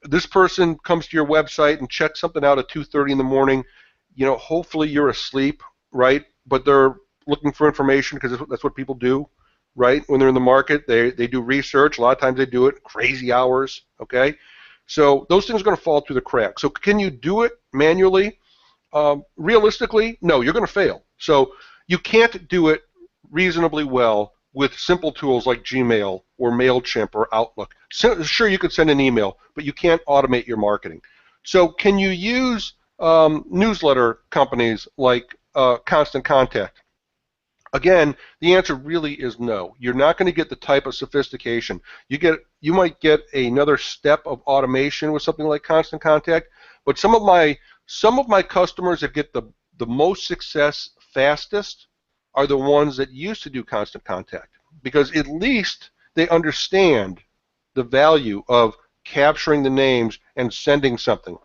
S1: This person comes to your website and checks something out at 2:30 in the morning. Hopefully you're asleep, right? But they're looking for information because that's what people do, right? When they're in the market, they do research. A lot of times they do it crazy hours, okay? So those things are going to fall through the cracks. So can you do it manually? Realistically, no, you're going to fail. So you can't do it reasonably well with simple tools like Gmail or MailChimp or Outlook. Sure, you could send an email, but you can't automate your marketing. So can you use newsletter companies like Constant Contact? Again, the answer really is no. You're not going to get the type of sophistication. You might get another step of automation with something like Constant Contact, but some of my customers that get the most success fastest are the ones that used to do Constant Contact, because at least they understand the value of capturing the names and sending something.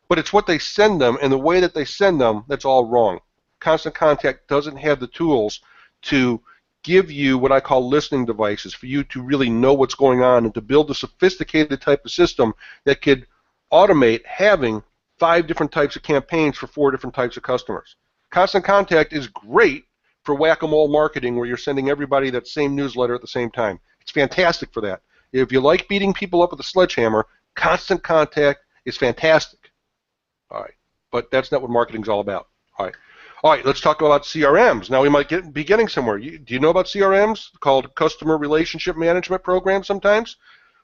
S1: But it's what they send them and the way that they send them that's all wrong. Constant Contact doesn't have the tools to give you what I call listening devices for you to really know what's going on and to build a sophisticated type of system that could automate having 5 different types of campaigns for 4 different types of customers. Constant Contact is great for whack-a-mole marketing where you're sending everybody that same newsletter at the same time. It's fantastic for that. If you like beating people up with a sledgehammer, Constant Contact is fantastic. All right, but that's not what marketing's all about. All right, let's talk about CRMs. Now we might be getting somewhere. Do you know about CRMs called Customer Relationship Management Programs sometimes?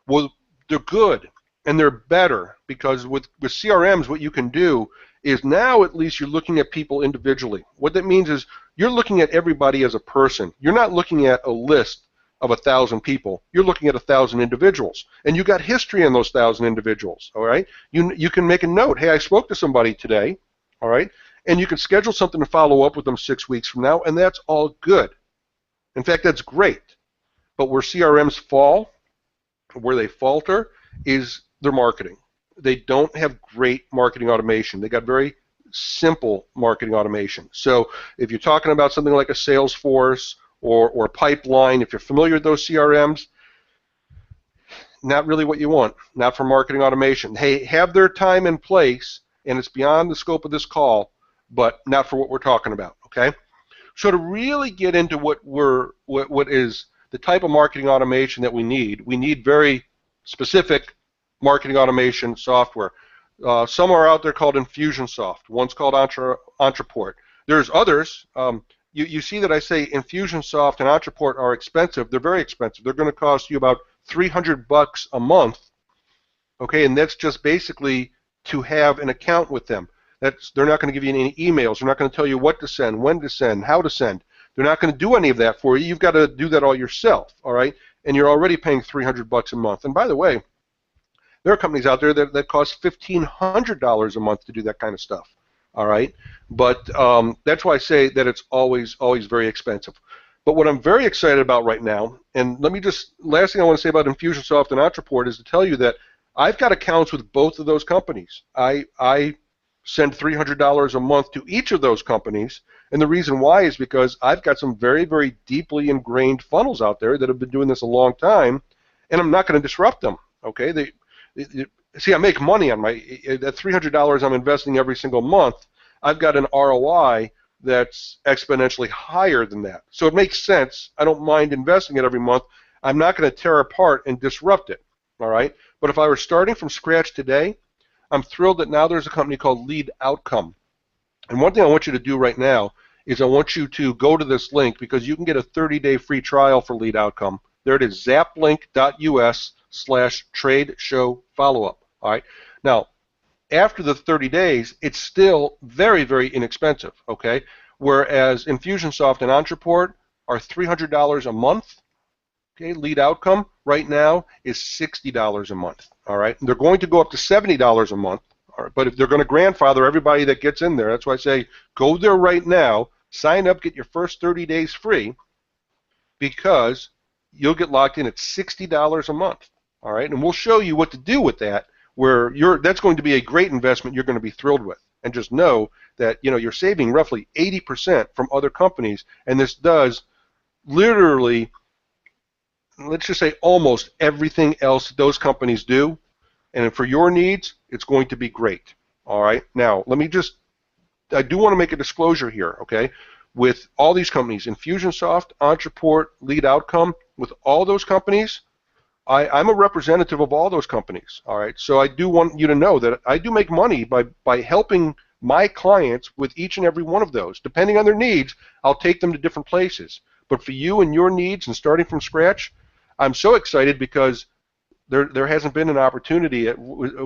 S1: Well, they're good and they're better because with CRMs what you can do is now at least you're looking at people individually. What that means is you're looking at everybody as a person. You're not looking at a list of 1,000 people. You're looking at 1,000 individuals, and you got history in those 1,000 individuals. All right, you can make a note. Hey, I spoke to somebody today. All right. And you can schedule something to follow up with them 6 weeks from now, and that's all good. In fact, that's great. But where CRMs fall, where they falter, is their marketing. They don't have great marketing automation. They got very simple marketing automation. So if you're talking about something like a Salesforce or Pipeline, if you're familiar with those CRMs, not really what you want, not for marketing automation. Hey, have their time and place, and it's beyond the scope of this call, but not for what we're talking about, okay? So to really get into what is the type of marketing automation that we need very specific marketing automation software. Some are out there called Infusionsoft. One's called Entreport. There's others. You see that I say Infusionsoft and Entreport are expensive. They're very expensive. They're going to cost you about $300 a month, okay? And that's just basically to have an account with them. They're not going to give you any emails. They're not going to tell you what to send, when to send, how to send. They're not going to do any of that for you. You've got to do that all yourself, all right? And you're already paying $300 a month. And by the way, there are companies out there that cost $1,500 a month to do that kind of stuff, all right? But that's why I say that it's always very expensive. But what I'm very excited about right now, and last thing I want to say about Infusionsoft and Entreport is to tell you that I've got accounts with both of those companies. I send $300 a month to each of those companies, and the reason why is because I've got some very, very deeply ingrained funnels out there that have been doing this a long time, and I'm not going to disrupt them, okay? see, I make money on my that $300 I'm investing every single month. I've got an ROI that's exponentially higher than that. So it makes sense. I don't mind investing it every month. I'm not going to tear apart and disrupt it. All right. But if I were starting from scratch today, I'm thrilled that now there's a company called Lead Outcome. And one thing I want you to do right now is I want you to go to this link because you can get a 30-day free trial for Lead Outcome. There it is, zaplink.us/trade show follow-up. All right. Now, after the 30 days, it's still very, very inexpensive. Okay. Whereas Infusionsoft and Ontraport are $300 a month. Okay. Lead Outcome right now is $60 a month. All right. And they're going to go up to $70 a month. All right, but if they're going to grandfather everybody that gets in there, that's why I say go there right now, sign up, get your first 30 days free, because you'll get locked in at $60 a month. All right, and we'll show you what to do with that. That's going to be a great investment you're going to be thrilled with. And just know that you're saving roughly 80% from other companies, and this does literally, let's just say, almost everything else those companies do. And for your needs, it's going to be great. All right. Now, I do want to make a disclosure here, okay? With all these companies, Infusionsoft, Ontraport, Lead Outcome, with all those companies, I'm a representative of all those companies. All right. So I do want you to know that I do make money by helping my clients with each and every one of those. Depending on their needs, I'll take them to different places. But for you and your needs and starting from scratch, I'm so excited because there hasn't been an opportunity at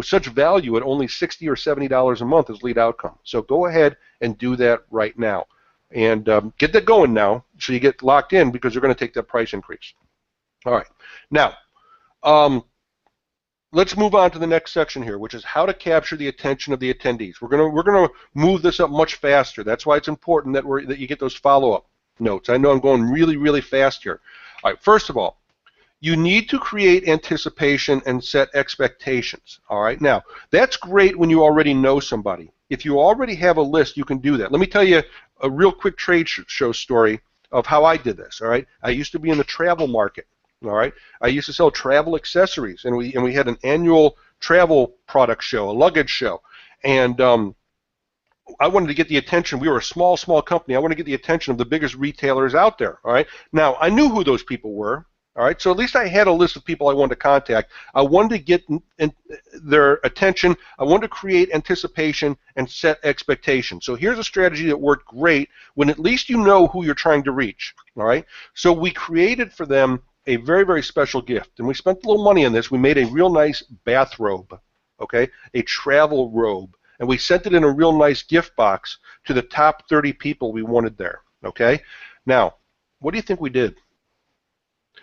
S1: such value at only $60 or $70 a month as Lead Outcome. So go ahead and do that right now, and get that going now, so you get locked in because you're going to take that price increase. All right, now let's move on to the next section here, which is how to capture the attention of the attendees. We're gonna move this up much faster. That's why it's important that you get those follow-up notes. I know I'm going really, really fast here. All right, first of all, you need to create anticipation and set expectations. All right. Now, that's great when you already know somebody. If you already have a list, you can do that. Let me tell you a real quick trade show story of how I did this. All right. I used to be in the travel market. All right. I used to sell travel accessories, and we had an annual travel product show, a luggage show, and I wanted to get the attention. We were a small company. I wanted to get the attention of the biggest retailers out there. All right. Now, I knew who those people were. All right, so at least I had a list of people I wanted to contact. I wanted to get their attention. I wanted to create anticipation and set expectations. So here's a strategy that worked great when at least you know who you're trying to reach. All right, so we created for them a very, very special gift, and we spent a little money on this. We made a real nice bathrobe, okay, a travel robe, and we sent it in a real nice gift box to the top 30 people we wanted there, okay? Now, what do you think we did?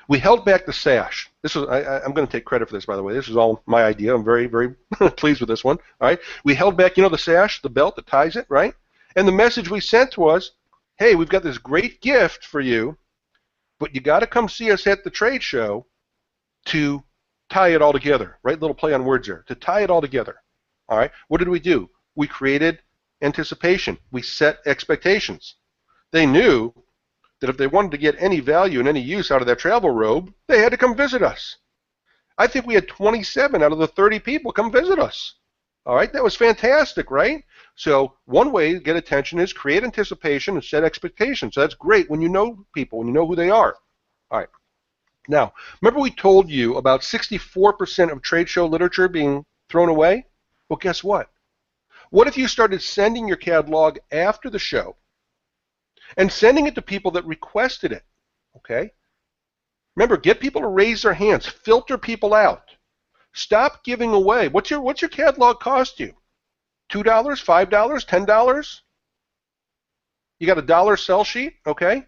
S1: We held back the sash. I'm going to take credit for this, by the way. This is all my idea. I'm very, very pleased with this one. All right. We held back, the sash, the belt that ties it, right? And the message we sent was, hey, we've got this great gift for you, but you got to come see us at the trade show to tie it all together, right? Little play on words there. To tie it all together. All right. What did we do? We created anticipation. We set expectations. They knew that if they wanted to get any value and any use out of that travel robe, they had to come visit us. I think we had 27 out of the 30 people come visit us. All right, that was fantastic, right? So one way to get attention is create anticipation and set expectations. So that's great when you know people, when you know who they are. All right. Now, remember we told you about 64% of trade show literature being thrown away? Well, guess what? What if you started sending your catalog after the show and sending it to people that requested it, okay? Remember, get people to raise their hands. Filter people out. Stop giving away. What's your catalog cost you? $2, $5, $10? You got a dollar sell sheet, okay?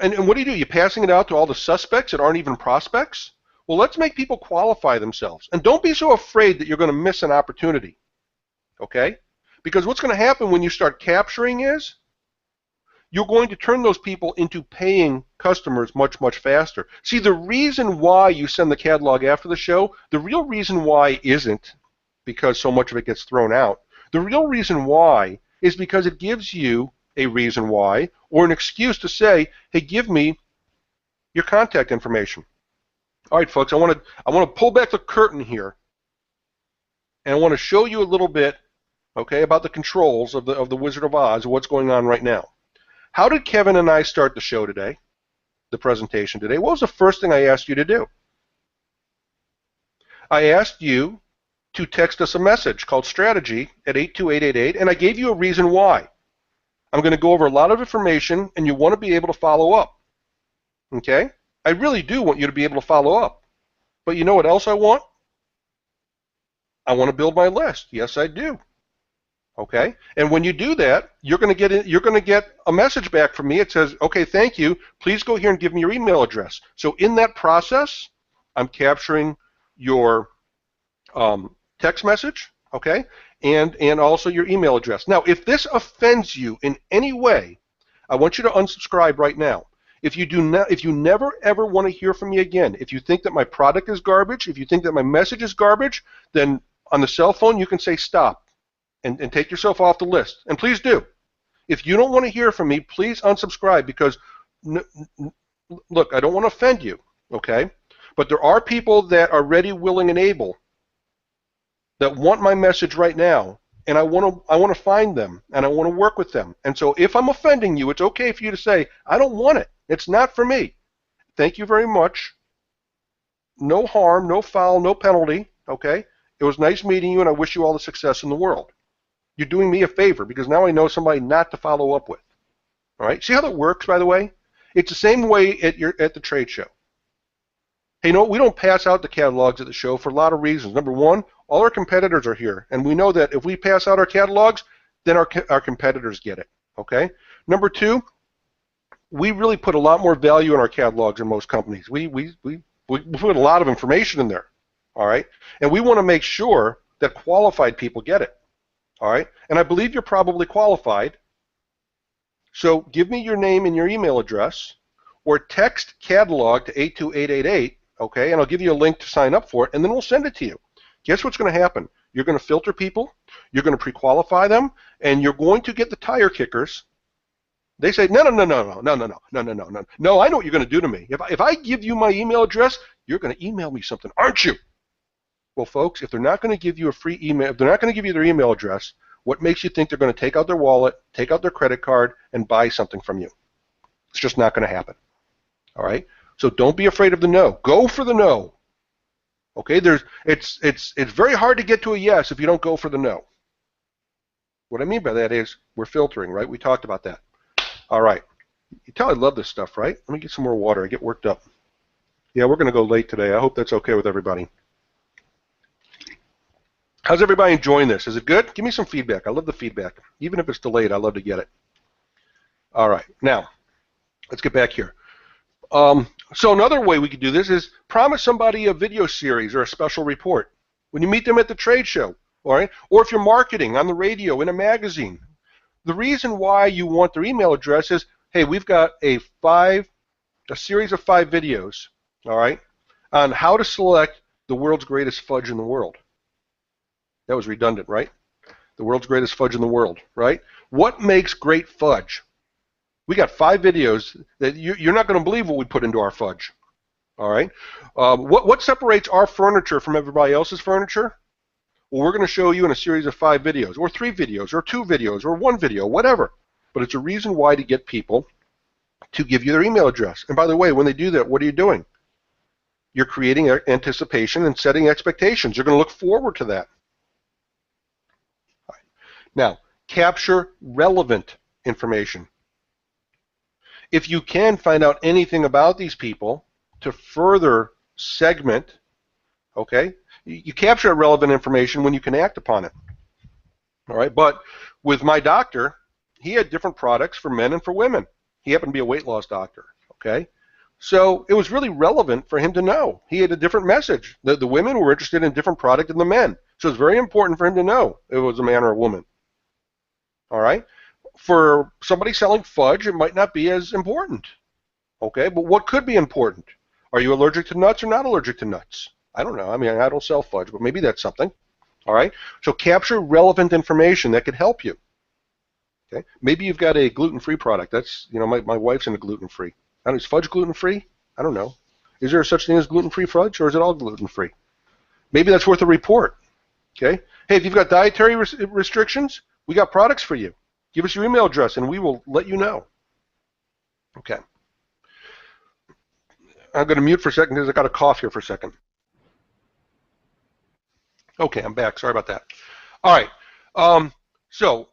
S1: And what do? You're passing it out to all the suspects that aren't even prospects? Well, let's make people qualify themselves. And don't be so afraid that you're going to miss an opportunity, okay? Because what's going to happen when you start capturing is you're going to turn those people into paying customers much, much faster. See, the reason why you send the catalog after the show, the real reason why isn't because so much of it gets thrown out. The real reason why is because it gives you a reason why or an excuse to say, hey, give me your contact information. All right, folks, I want to pull back the curtain here and I want to show you a little bit, okay, about the controls of the Wizard of Oz and what's going on right now. How did Kevin and I start the show today, the presentation today? What was the first thing I asked you to do? I asked you to text us a message called strategy at 82888, and I gave you a reason why. I'm going to go over a lot of information, and you want to be able to follow up. Okay? I really do want you to be able to follow up. But you know what else I want? I want to build my list. Yes, I do. Okay? And when you do that, you're going to get a message back from me. It says, "Okay, thank you. Please go here and give me your email address." So in that process, I'm capturing your text message, okay, and also your email address. Now, if this offends you in any way, I want you to unsubscribe right now. If you never ever want to hear from me again, if you think that my product is garbage, if you think that my message is garbage, then on the cell phone you can say stop and take yourself off the list. And please do. If you don't want to hear from me, please unsubscribe, because look, I don't want to offend you, okay? But there are people that are ready, willing, and able that want my message right now, and I want to find them, and I want to work with them. And so if I'm offending you, it's okay for you to say, "I don't want it. It's not for me. Thank you very much. No harm, no foul, no penalty, okay? It was nice meeting you, and I wish you all the success in the world." You're doing me a favor, because now I know somebody not to follow up with. All right? See how that works, by the way? It's the same way at the trade show. Hey, no, we don't pass out the catalogs at the show for a lot of reasons. Number one, all our competitors are here, and we know that if we pass out our catalogs, then our competitors get it, okay? Number two, we really put a lot more value in our catalogs than most companies. We put a lot of information in there, all right? And we want to make sure that qualified people get it, all right? And I believe you're probably qualified, so give me your name and your email address, or text catalog to 82888, okay, and I'll give you a link to sign up for it, and then we'll send it to you. Guess what's going to happen? You're going to filter people, you're going to pre-qualify them, and you're going to get the tire kickers. They say, no, I know what you're going to do to me. If I give you my email address, you're going to email me something, aren't you? Well, folks, if they're not going to give you a free email, if they're not going to give you their email address, what makes you think they're going to take out their wallet, take out their credit card, and buy something from you? It's just not going to happen. All right? So don't be afraid of the no. Go for the no. Okay? It's very hard to get to a yes if you don't go for the no. What I mean by that is we're filtering, right? We talked about that. All right. You tell I love this stuff, right? Let me get some more water. I get worked up. Yeah, we're going to go late today. I hope that's okay with everybody. How's everybody enjoying this? Is it good? Give me some feedback. I love the feedback. Even if it's delayed, I love to get it. All right. Now, let's get back here. So another way we could do this is promise somebody a video series or a special report when you meet them at the trade show, all right? Or if you're marketing on the radio, in a magazine. The reason why you want their email address is, hey, we've got a series of 5 videos, all right, on how to select the world's greatest fudge in the world. That was redundant, right? The world's greatest fudge in the world, right? What makes great fudge? We got 5 videos that you're not going to believe what we put into our fudge, all right? What separates our furniture from everybody else's furniture? Well, we're going to show you in a series of 5 videos, or 3 videos, or 2 videos, or 1 video, whatever. But it's a reason why to get people to give you their email address. And by the way, when they do that, what are you doing? You're creating anticipation and setting expectations. You're going to look forward to that. All right. Now, capture relevant information. If you can find out anything about these people to further segment, okay, you capture relevant information when you can act upon it. All right, but with my doctor, he had different products for men and for women. He happened to be a weight loss doctor, okay? So it was really relevant for him to know. He had a different message. The women were interested in a different product than the men. So it's very important for him to know if it was a man or a woman. All right? For somebody selling fudge, it might not be as important. Okay, but what could be important? Are you allergic to nuts or not allergic to nuts? I don't know. I mean, I don't sell fudge, but maybe that's something. All right? So capture relevant information that could help you. Okay? Maybe you've got a gluten-free product. That's, you know, my wife's into gluten-free. Is fudge gluten-free? I don't know. Is there such thing as gluten-free fudge, or is it all gluten-free? Maybe that's worth a report. Okay? Hey, if you've got dietary restrictions, we got products for you. Give us your email address, and we will let you know. Okay. I'm going to mute for a second because I got a cough here for a second. Okay, I'm back. Sorry about that. All right. So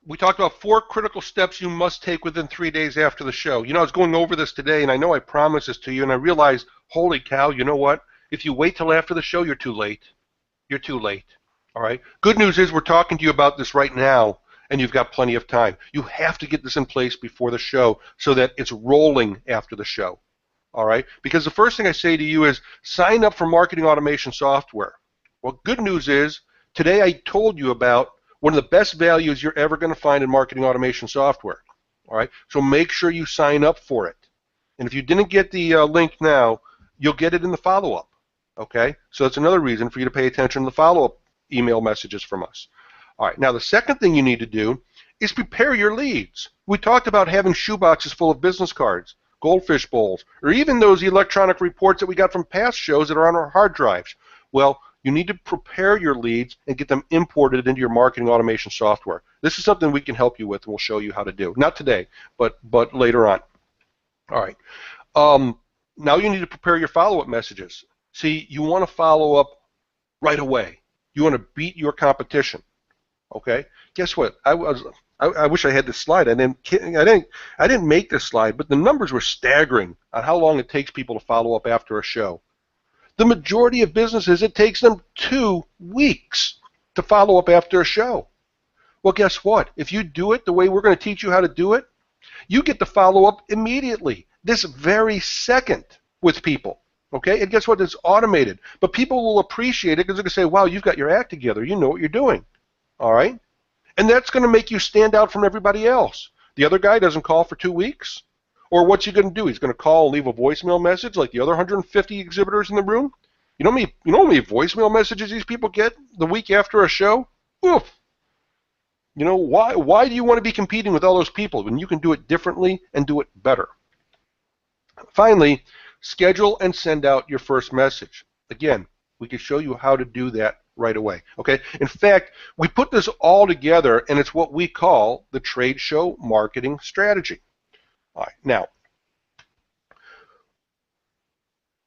S1: we talked about 4 critical steps you must take within 3 days after the show. You know, I was going over this today, and I know I promised this to you, and I realized, holy cow, you know what? If you wait till after the show, you're too late. You're too late. All right? Good news is we're talking to you about this right now, and you've got plenty of time. You have to get this in place before the show so that it's rolling after the show. All right? Because the first thing I say to you is sign up for marketing automation software. Well, good news is today I told you about one of the best values you're ever going to find in marketing automation software. All right? So make sure you sign up for it. And if you didn't get the link now, you'll get it in the follow-up. Okay? So that's another reason for you to pay attention to the follow-up email messages from us. All right. Now, the second thing you need to do is prepare your leads. We talked about having shoeboxes full of business cards, goldfish bowls, or even those electronic reports that we got from past shows that are on our hard drives. Well, you need to prepare your leads and get them imported into your marketing automation software. This is something we can help you with, and we'll show you how to do. Not today, but later on. All right. Now you need to prepare your follow-up messages. See, you want to follow up right away. You want to beat your competition. Okay? Guess what? I wish I had this slide. I didn't make this slide, but the numbers were staggering on how long it takes people to follow up after a show. The majority of businesses, it takes them 2 weeks to follow up after a show. Well, guess what? If you do it the way we're going to teach you how to do it, you get to follow up immediately, this very second, with people. Okay? And guess what? It's automated. But people will appreciate it because they're going to say, wow, you've got your act together. You know what you're doing. All right? And that's going to make you stand out from everybody else. The other guy doesn't call for 2 weeks. Or what's he going to do? He's going to call and leave a voicemail message like the other 150 exhibitors in the room? You know how many voicemail messages these people get the week after a show? Oof. You know, why do you want to be competing with all those people when you can do it differently and do it better? Finally, schedule and send out your first message. Again, we can show you how to do that right away. Okay? In fact, we put this all together, and it's what we call the trade show marketing strategy. All right. Now,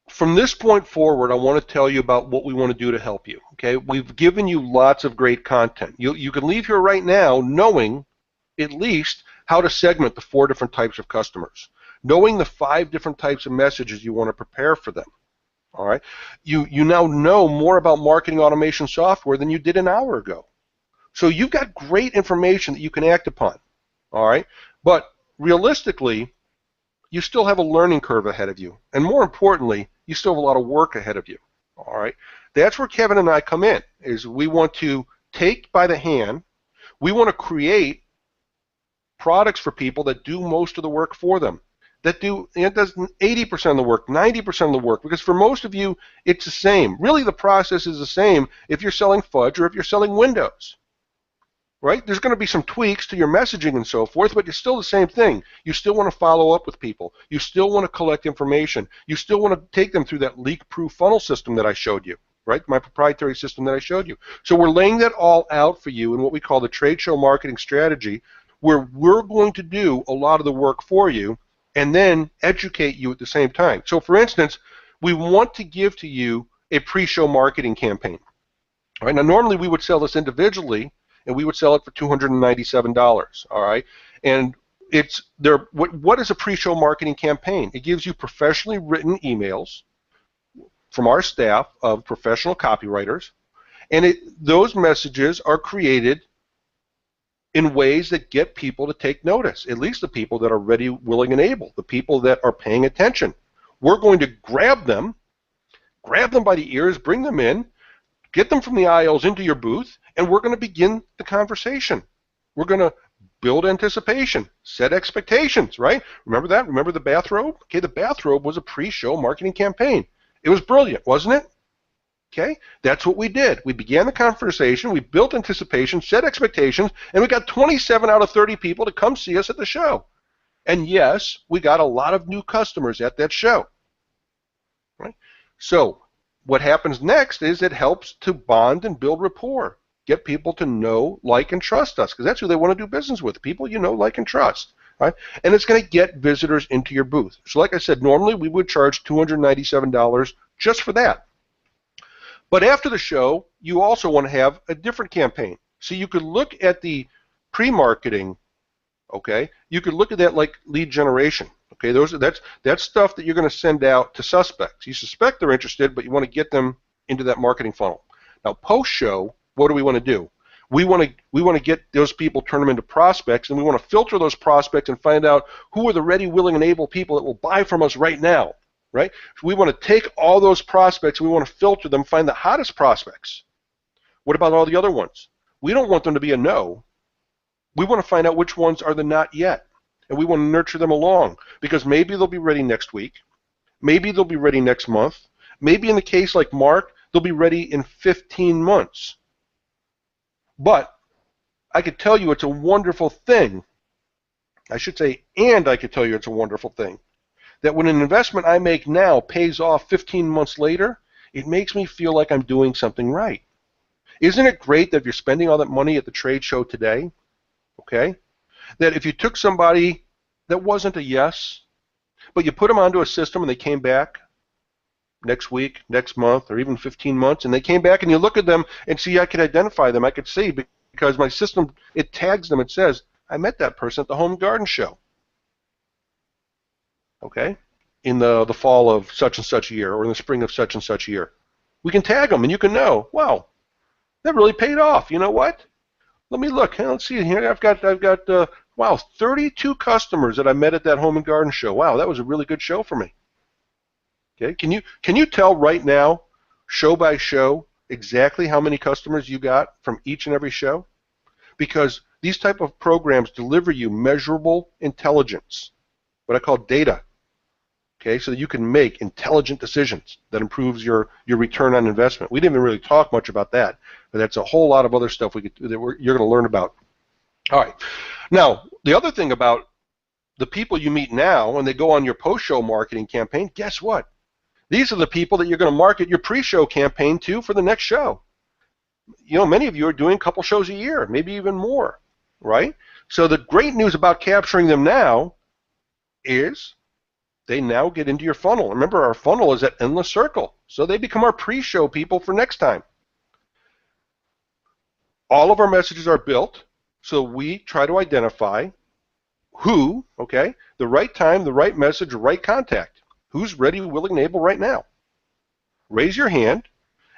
S1: from this point forward, I want to tell you about what we want to do to help you. Okay? We've given you lots of great content. You can leave here right now knowing at least how to segment the 4 different types of customers, knowing the 5 different types of messages you want to prepare for them. All right? You now know more about marketing automation software than you did an hour ago. So you've got great information that you can act upon. All right? But realistically, you still have a learning curve ahead of you. And more importantly, you still have a lot of work ahead of you. All right? That's where Kevin and I come in, is we want to take by the hand, we want to create products for people that do most of the work for them. That does 80% of the work, 90% of the work, because for most of you, it's the same. Really, the process is the same if you're selling fudge or if you're selling windows. Right? There's going to be some tweaks to your messaging and so forth, but it's still the same thing. You still want to follow up with people. You still want to collect information. You still want to take them through that leak-proof funnel system that I showed you, right? My proprietary system that I showed you. So we're laying that all out for you in what we call the trade show marketing strategy, where we're going to do a lot of the work for you and then educate you at the same time. So, for instance, we want to give to you a pre-show marketing campaign. All right? Now, normally we would sell this individually, and we would sell it for $297. All right, and it's there. What is a pre-show marketing campaign? It gives you professionally written emails from our staff of professional copywriters, and those messages are created in ways that get people to take notice, at least the people that are ready, willing, and able, the people that are paying attention. We're going to grab them by the ears, bring them in, get them from the aisles into your booth, and we're going to begin the conversation. We're going to build anticipation, set expectations, right? Remember that? Remember the bathrobe? Okay, the bathrobe was a pre-show marketing campaign. It was brilliant, wasn't it? Okay, that's what we did. We began the conversation, we built anticipation, set expectations, and we got 27 out of 30 people to come see us at the show. And yes, we got a lot of new customers at that show. Right? So what happens next is it helps to bond and build rapport. Get people to know, like, and trust us, because that's who they want to do business with. People you know, like, and trust. Right? And it's going to get visitors into your booth. So like I said, normally we would charge $297 just for that. But after the show, you also want to have a different campaign. So you could look at the pre-marketing, okay? You could look at that like lead generation. Okay, that's stuff that you're going to send out to suspects. You suspect they're interested, but you want to get them into that marketing funnel. Now, post-show, what do we want to do? We want to get those people, turn them into prospects, and we want to filter those prospects and find out who are the ready, willing, and able people that will buy from us right now. Right? So we want to take all those prospects, we want to filter them, find the hottest prospects. What about all the other ones? We don't want them to be a no. We want to find out which ones are the not yet. And we want to nurture them along, because maybe they'll be ready next week. Maybe they'll be ready next month. Maybe in the case like Mark, they'll be ready in 15 months. But I could tell you it's a wonderful thing. I should say, and I could tell you it's a wonderful thing, that when an investment I make now pays off 15 months later, it makes me feel like I'm doing something right. Isn't it great that if you're spending all that money at the trade show today, okay, that if you took somebody that wasn't a yes, but you put them onto a system and they came back next week, next month, or even 15 months, and they came back and you look at them and see, I could identify them, I could see, because my system, it tags them, it says, I met that person at the Home Garden Show. Okay, in the fall of such and such year, or in the spring of such and such year. We can tag them, and you can know, wow, that really paid off. You know what? Let me look. Hey, let's see here. I've got wow, 32 customers that I met at that Home and Garden Show. Wow, that was a really good show for me. Okay, can you tell right now, show by show, exactly how many customers you got from each and every show? Because these type of programs deliver you measurable intelligence, what I call data. Okay, so that you can make intelligent decisions that improves your return on investment. We didn't even really talk much about that, but that's a whole lot of other stuff you're going to learn about. All right. Now, the other thing about the people you meet now when they go on your post-show marketing campaign, guess what? These are the people that you're going to market your pre-show campaign to for the next show. You know, many of you are doing a couple shows a year, maybe even more, right? So the great news about capturing them now is they now get into your funnel. Remember, our funnel is that endless circle. So they become our pre-show people for next time. All of our messages are built, so we try to identify who, okay, the right time, the right message, the right contact. Who's ready, willing, and able right now? Raise your hand,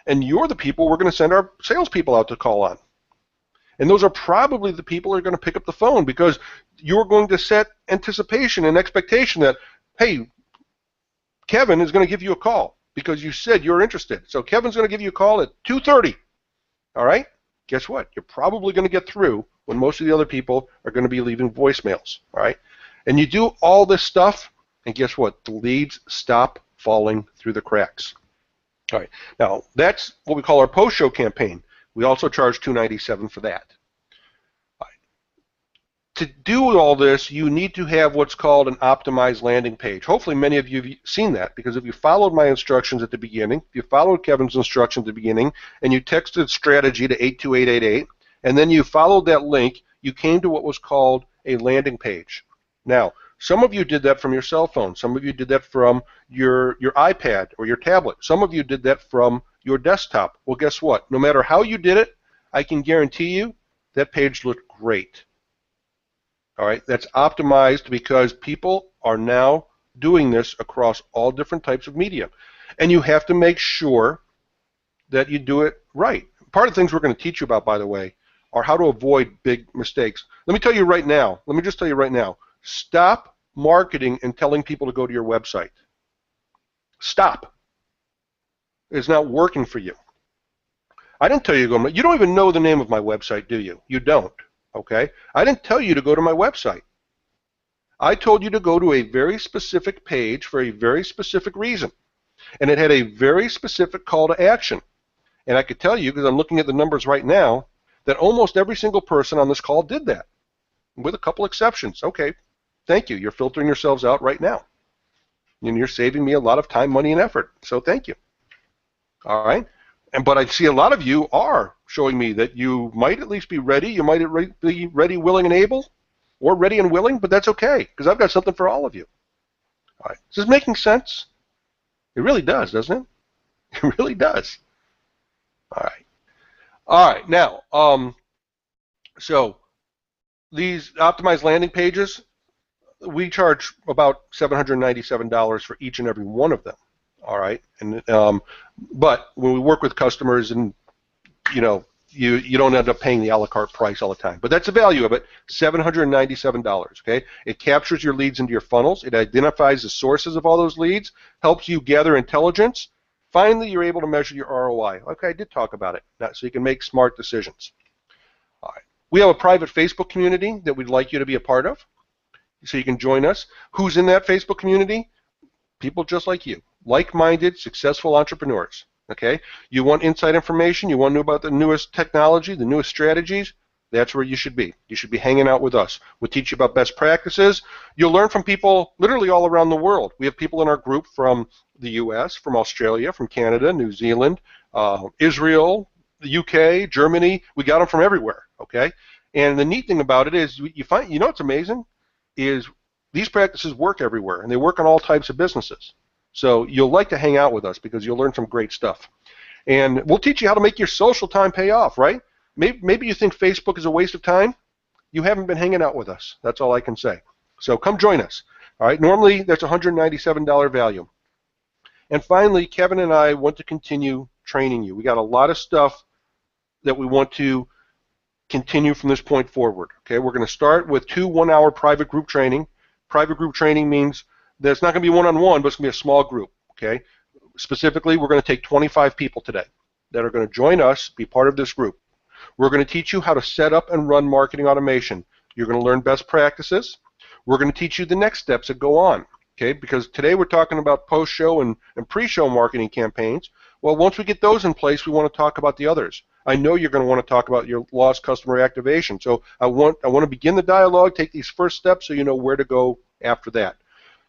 S1: and you're the people we're going to send our salespeople out to call on. And those are probably the people who are going to pick up the phone, because you're going to set anticipation and expectation that, hey, Kevin is going to give you a call because you said you're interested. So Kevin's going to give you a call at 2:30. All right? Guess what? You're probably going to get through when most of the other people are going to be leaving voicemails. All right? And you do all this stuff, and guess what? The leads stop falling through the cracks. All right. Now, that's what we call our post-show campaign. We also charge $297 for that. To do all this, you need to have what's called an optimized landing page. Hopefully many of you have seen that, because if you followed my instructions at the beginning, if you followed Kevin's instructions at the beginning, and you texted strategy to 82888, and then you followed that link, you came to what was called a landing page. Now, some of you did that from your cell phone. Some of you did that from your iPad or your tablet. Some of you did that from your desktop. Well, guess what? No matter how you did it, I can guarantee you that page looked great. All right, that's optimized because people are now doing this across all different types of media. And you have to make sure that you do it right. Part of the things we're going to teach you about, by the way, are how to avoid big mistakes. Let me just tell you right now, stop marketing and telling people to go to your website. Stop. It's not working for you. I didn't tell you to go. You don't even know the name of my website, do you? You don't. Okay? I didn't tell you to go to my website. I told you to go to a very specific page for a very specific reason. And it had a very specific call to action. And I could tell you, because I'm looking at the numbers right now, that almost every single person on this call did that, with a couple exceptions. Okay, thank you. You're filtering yourselves out right now. And you're saving me a lot of time, money, and effort. So thank you. All right. But I see a lot of you are showing me that you might at least be ready. You might be ready, willing, and able, or ready and willing, but that's okay because I've got something for all of you. All right. Is this making sense? It really does, doesn't it? It really does. All right. All right. Now, so these optimized landing pages, we charge about $797 for each and every one of them. All right. And but when we work with customers, and you don't end up paying the a la carte price all the time. But that's the value of it, $797. Okay. It captures your leads into your funnels. It identifies the sources of all those leads, helps you gather intelligence. Finally, you're able to measure your ROI. Okay, I did talk about it, so you can make smart decisions. All right. We have a private Facebook community that we'd like you to be a part of, so you can join us. Who's in that Facebook community? People just like you, like-minded, successful entrepreneurs. Okay, you want inside information, you want to know about the newest technology, the newest strategies, that's where you should be. You should be hanging out with us. We'll teach you about best practices. You'll learn from people literally all around the world. We have people in our group from the US, from Australia, from Canada, New Zealand, Israel, the UK, Germany. We got them from everywhere, okay? And the neat thing about it is you find, what's amazing is these practices work everywhere, and they work on all types of businesses. So you'll like to hang out with us because you'll learn some great stuff. And we'll teach you how to make your social time pay off, right? Maybe you think Facebook is a waste of time. You haven't been hanging out with us. That's all I can say. So come join us. All right. Normally, that's $197 value. And finally, Kevin and I want to continue training you. We got a lot of stuff that we want to continue from this point forward. Okay. We're going to start with 2 one-hour private group training. Private group training means that it's not going to be one-on-one, but it's going to be a small group, okay? Specifically, we're going to take 25 people today that are going to join us, be part of this group. We're going to teach you how to set up and run marketing automation. You're going to learn best practices. We're going to teach you the next steps that go on, okay? Because today we're talking about post-show and pre-show marketing campaigns. Well, once we get those in place, we want to talk about the others. I know you're going to want to talk about your lost customer activation. So I want to begin the dialogue, take these first steps so you know where to go after that.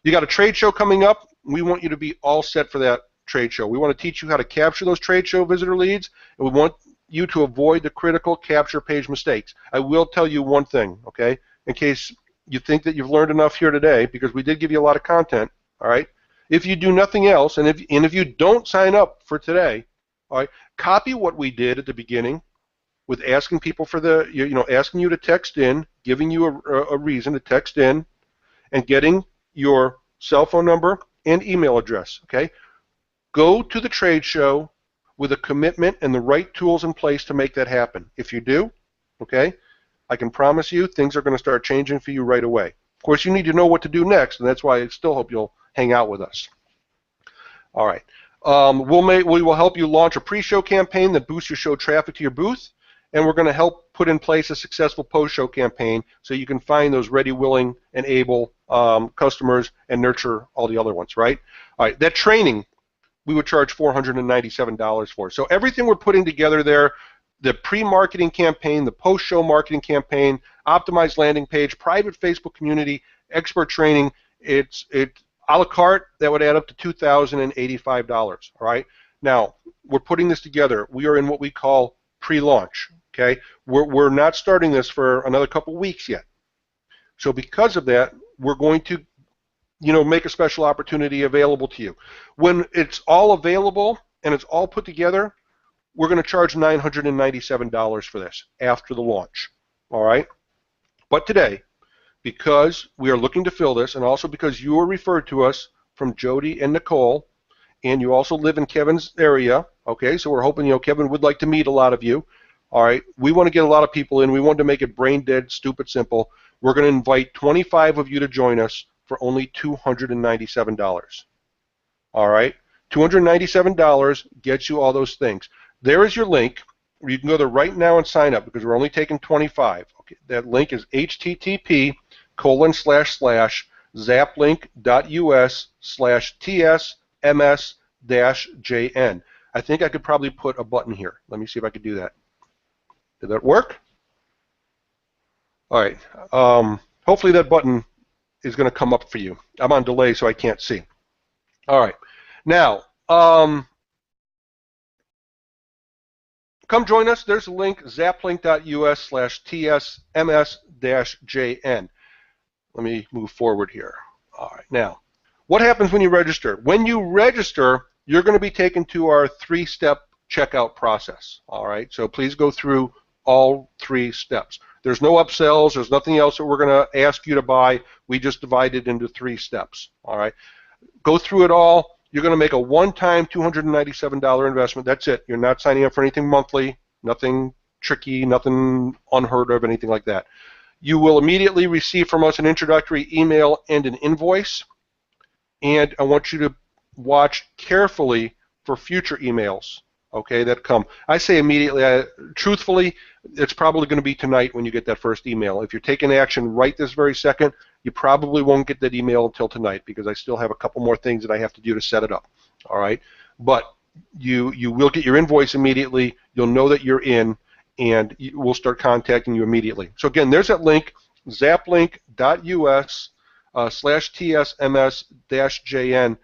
S1: You got a trade show coming up. We want you to be all set for that trade show. We want to teach you how to capture those trade show visitor leads, and we want you to avoid the critical capture page mistakes. I will tell you one thing, okay, in case you think that you've learned enough here today, because we did give you a lot of content, all right? If you do nothing else, and if you don't sign up for today, all right, copy what we did at the beginning with asking people for asking you to text in, giving you a reason to text in, and getting your cell phone number and email address, okay? Go to the trade show with a commitment and the right tools in place to make that happen. If you do, okay, I can promise you things are going to start changing for you right away. Of course, you need to know what to do next, and that's why I still hope you'll hang out with us. All right. We will help you launch a pre-show campaign that boosts your show traffic to your booth, and we're going to help put in place a successful post-show campaign so you can find those ready, willing, and able customers and nurture all the other ones, right? All right, that training we would charge $497 for. So everything we're putting together there, the pre-marketing campaign, the post-show marketing campaign, optimized landing page, private Facebook community, expert training, it's a la carte, that would add up to $2,085, all right? Now, we're putting this together. We are in what we call pre-launch, okay? We're not starting this for another couple weeks yet. So because of that, we're going to make a special opportunity available to you. When it's all available and it's all put together, we're going to charge $997 for this after the launch, all right? But today, because we are looking to fill this, and also because you were referred to us from Jody and Nicole, and you also live in Kevin's area, okay, so we're hoping, Kevin would like to meet a lot of you, all right? We want to get a lot of people in. We want to make it brain dead, stupid simple. We're going to invite 25 of you to join us for only $297, all right? $297 gets you all those things. There is your link. You can go there right now and sign up because we're only taking 25. Okay, that link is http://zaplink.us/tsms-jn. I think I could probably put a button here. Let me see if I could do that. Did that work? All right. Hopefully that button is going to come up for you. I'm on delay, so I can't see. All right. Now, come join us. There's a link, zaplink.us/tsms-jn. Let me move forward here. All right, now, what happens when you register? When you register, you're going to be taken to our 3-step checkout process. All right, so please go through all 3 steps. There's no upsells. There's nothing else that we're going to ask you to buy. We just divide it into 3 steps. All right, go through it all. You're going to make a one-time $297 investment. That's it. You're not signing up for anything monthly, nothing tricky, nothing unheard of, anything like that. You will immediately receive from us an introductory email and an invoice, and I want you to watch carefully for future emails, okay, that come. I say immediately. Truthfully, it's probably going to be tonight when you get that first email. If you're taking action right this very second, you probably won't get that email until tonight because I still have a couple more things that I have to do to set it up, all right? But you will get your invoice immediately. You'll know that you're in, and we'll start contacting you immediately. So again, there's that link, zaplink.us/tsms-jn.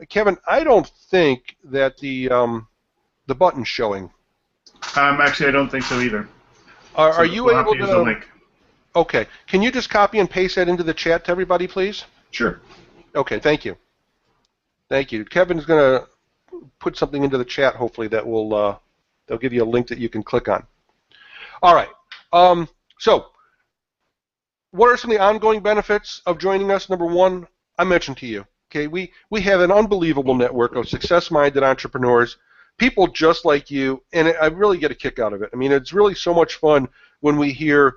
S1: Kevin, I don't think that the button's showing.
S2: Actually, I don't think so either.
S1: Are you
S2: we'll
S1: able
S2: have to use the link?
S1: Okay. Can you just copy and paste that into the chat to everybody, please?
S2: Sure.
S1: Okay, thank you. Thank you. Kevin's going to put something into the chat, hopefully, that will they'll give you a link that you can click on. All right. So what are some of the ongoing benefits of joining us? Number one, I mentioned to you. Okay, we have an unbelievable network of success-minded entrepreneurs, people just like you, and I really get a kick out of it. I mean, it's really so much fun when we hear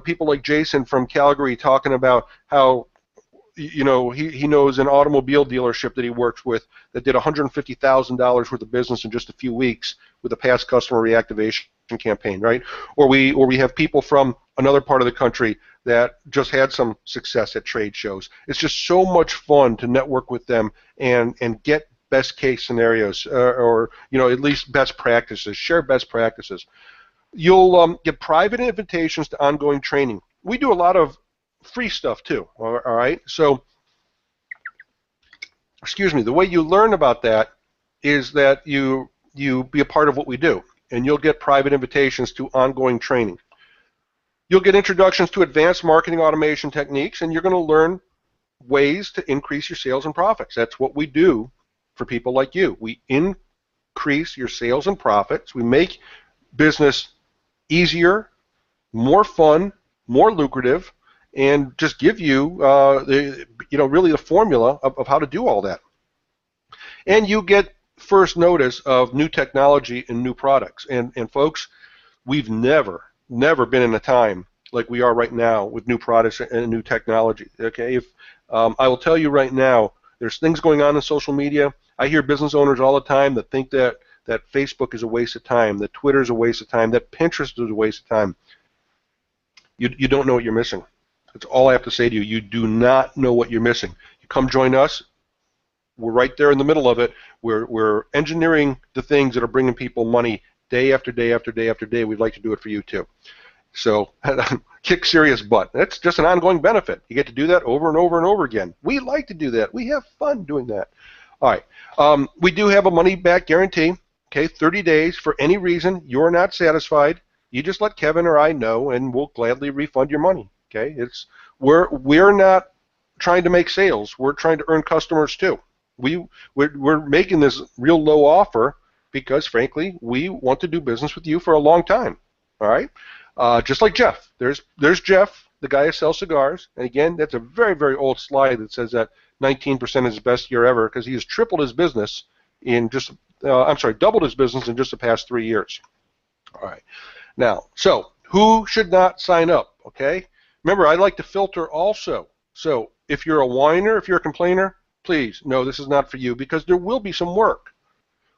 S1: people like Jason from Calgary talking about how he knows an automobile dealership that he works with that did $150,000 worth of business in just a few weeks with a past customer reactivation campaign, right? Or we have people from another part of the country that just had some success at trade shows. It's just so much fun to network with them and get best case scenarios or at least best practices, share best practices. You'll get private invitations to ongoing training. We do a lot of free stuff too, all right? So, the way you learn about that is that you be a part of what we do, and you'll get private invitations to ongoing training. You'll get introductions to advanced marketing automation techniques, and you're going to learn ways to increase your sales and profits. That's what we do for people like you. We increase your sales and profits. We make business easier, more fun, more lucrative, and just give you really the formula of how to do all that. And you get first notice of new technology and new products. And folks, we've never been in a time like we are right now with new products and new technology. Okay, I will tell you right now, there's things going on in social media. I hear business owners all the time that think that Facebook is a waste of time, that Twitter is a waste of time, that Pinterest is a waste of time. You don't know what you're missing. That's all I have to say to you. You do not know what you're missing. You come join us. We're right there in the middle of it. We're engineering the things that are bringing people money day after day after day after day. We'd like to do it for you too. So kick serious butt. That's just an ongoing benefit. You get to do that over and over and over again. We like to do that. We have fun doing that. All right. We do have a money-back guarantee. Okay, 30 days. For any reason you're not satisfied, you just let Kevin or I know, and we'll gladly refund your money. Okay, we're not trying to make sales. We're trying to earn customers too. We're making this real low offer because, frankly, we want to do business with you for a long time. All right, just like Jeff. There's Jeff, the guy who sells cigars, and again, that's a very, very old slide that says that 19% is his best year ever because he has tripled his business in doubled his business in just the past 3 years. All right, now, so who should not sign up? Okay. Remember, I like to filter also. So if you're a whiner, if you're a complainer, please, no, this is not for you because there will be some work.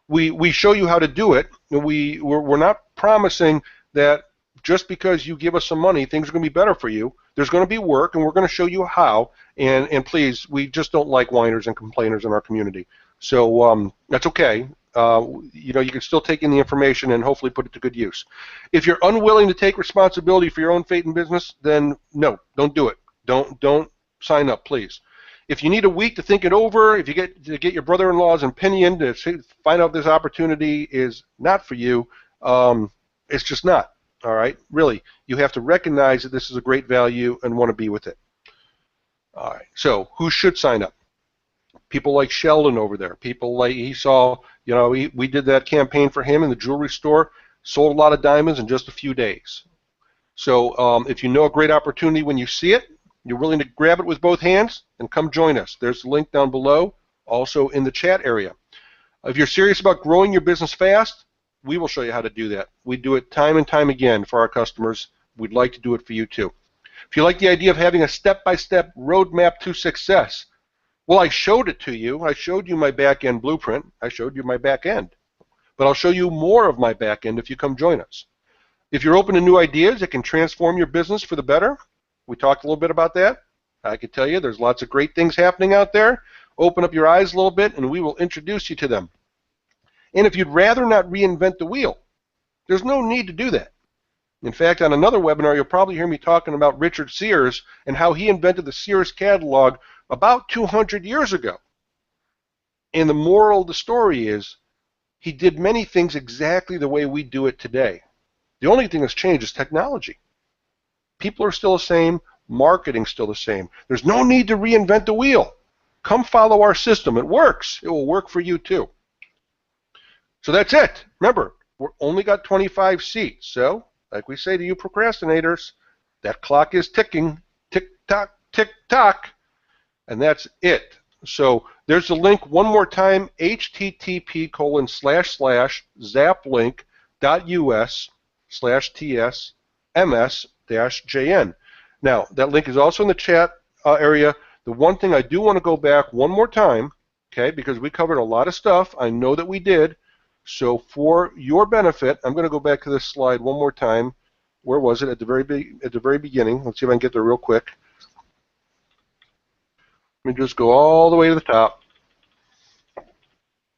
S1: We show you how to do it, and we're not promising that just because you give us some money, things are going to be better for you. There's going to be work, and we're going to show you how. And please, we just don't like whiners and complainers in our community. So that's okay. You can still take in the information and hopefully put it to good use. If you're unwilling to take responsibility for your own fate in business, then no, don't do it. Don't sign up, please. If you need a week to think it over, if you get your brother-in-law's opinion to find out if this opportunity is not for you, It's just not. All right, really, you have to recognize that this is a great value and want to be with it. All right, so who should sign up? People like Sheldon over there. People like he saw, we did that campaign for him in the jewelry store, sold a lot of diamonds in just a few days. So if you know a great opportunity when you see it, you're willing to grab it with both hands, then come join us. There's the link down below, also in the chat area. If you're serious about growing your business fast, we will show you how to do that. We do it time and time again for our customers. We'd like to do it for you too. If you like the idea of having a step-by-step roadmap to success, well, I showed it to you. I showed you my back-end blueprint. I showed you my back-end. But I'll show you more of my back-end if you come join us. If you're open to new ideas that can transform your business for the better, we talked a little bit about that. I can tell you there's lots of great things happening out there. Open up your eyes a little bit, and we will introduce you to them. And if you'd rather not reinvent the wheel, there's no need to do that. In fact, on another webinar, you'll probably hear me talking about Richard Sears and how he invented the Sears catalog about 200 years ago. And the moral of the story is he did many things exactly the way we do it today. The only thing that's changed is technology. People are still the same. Marketing's still the same. There's no need to reinvent the wheel. Come follow our system. It works. It will work for you too. So that's it. Remember, we've only got 25 seats. So, like we say to you procrastinators, that clock is ticking. Tick-tock, tick-tock. And that's it. So there's the link one more time, http://zaplink.us/ts-ms-jn. Now, that link is also in the chat area. The one thing I do want to go back one more time, okay, because we covered a lot of stuff. I know that we did. So for your benefit, I'm going to go back to this slide one more time. Where was it? At the very beginning. Let's see if I can get there real quick. Let me just go all the way to the top.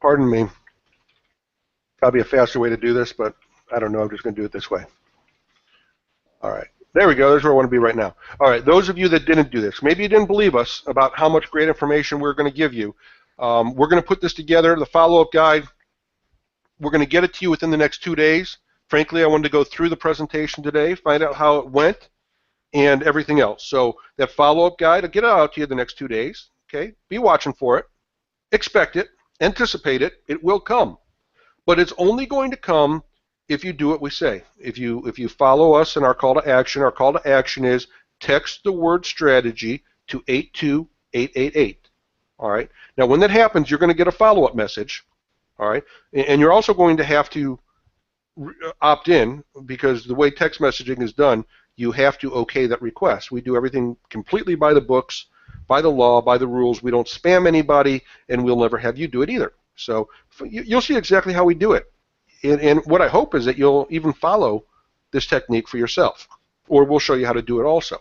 S1: Pardon me. Probably a faster way to do this, but I don't know. I'm just going to do it this way. All right. There we go. There's where I want to be right now. All right. Those of you that didn't do this, maybe you didn't believe us about how much great information we're going to give you. We're going to put this together, the follow-up guide. We're going to get it to you within the next 2 days. Frankly, I wanted to go through the presentation today, find out how it went, and everything else. So that follow-up guide, I'll get it out to you the next 2 days. Okay? Be watching for it. Expect it. Anticipate it. It will come. But it's only going to come if you do what we say. If you follow us in our call to action is text the word strategy to 82888. All right? Now, when that happens, you're going to get a follow-up message. All right? And you're also going to have to opt in, because the way text messaging is done, you have to okay that request. We do everything completely by the books, by the law, by the rules. We don't spam anybody, and we'll never have you do it either. So you'll see exactly how we do it. And what I hope is that you'll even follow this technique for yourself, or we'll show you how to do it also.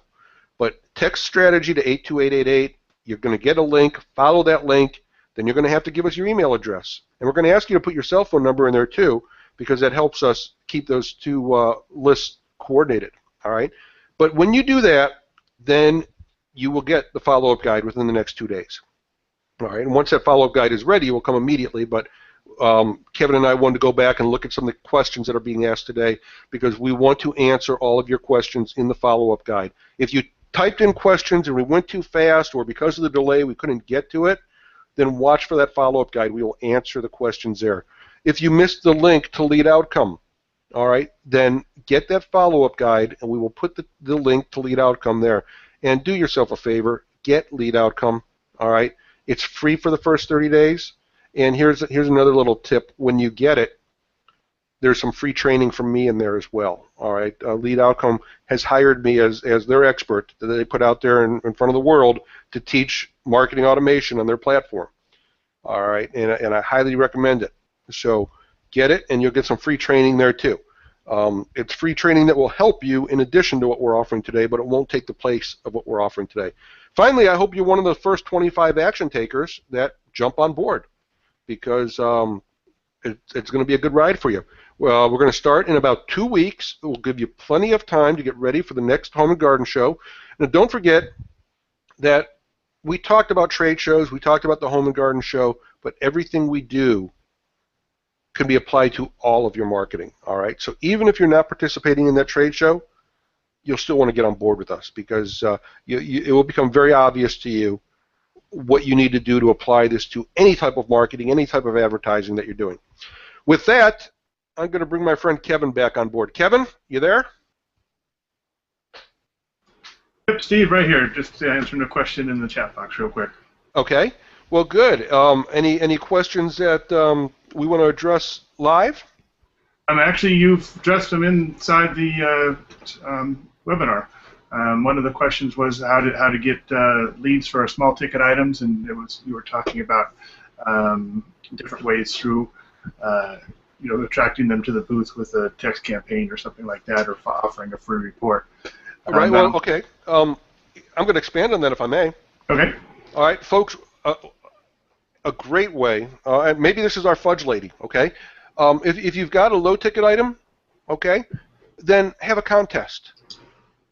S1: But text strategy to 82888. You're going to get a link. Follow that link. Then you're going to have to give us your email address. And we're going to ask you to put your cell phone number in there too, because that helps us keep those two lists coordinated. All right? But when you do that, then you will get the follow-up guide within the next 2 days. All right? And once that follow-up guide is ready, it will come immediately. But Kevin and I wanted to go back and look at some of the questions that are being asked today, because we want to answer all of your questions in the follow-up guide. If you typed in questions and we went too fast, or because of the delay we couldn't get to it, then watch for that follow-up guide. We will answer the questions there. If you missed the link to lead outcome, all right, then get that follow-up guide, and we will put the link to lead outcome there. And do yourself a favor, get lead outcome, all right? It's free for the first 30 days. And here's another little tip. When you get it, there's some free training from me in there as well, all right? Lead Outcome has hired me as their expert that they put out there in front of the world to teach marketing automation on their platform, all right? And I highly recommend it. So get it, and you'll get some free training there too. It's free training that will help you in addition to what we're offering today, but it won't take the place of what we're offering today. Finally, I hope you're one of the first 25 action takers that jump on board, because it's going to be a good ride for you. Well, we're going to start in about 2 weeks. It will give you plenty of time to get ready for the next Home and Garden Show. Now, don't forget that we talked about trade shows, we talked about the Home and Garden Show, but everything we do can be applied to all of your marketing. All right. So even if you're not participating in that trade show, you'll still want to get on board with us because it will become very obvious to you what you need to do to apply this to any type of marketing, any type of advertising that you're doing. With that, I'm going to bring my friend Kevin back on board. Kevin, you there?
S2: Yep, Steve, right here. Just answering a question in the chat box real quick.
S1: Okay. Well, good. Any questions that we want to address live?
S2: Actually, you've addressed them inside the webinar. One of the questions was how to get leads for small ticket items, and you were talking about different ways through attracting them to the booth with a text campaign or something like that, or offering a free report.
S1: Right. Well, okay. I'm going to expand on that if I may.
S2: Okay.
S1: All right, folks. A great way, and maybe this is our fudge lady. Okay. If you've got a low ticket item, okay, then have a contest.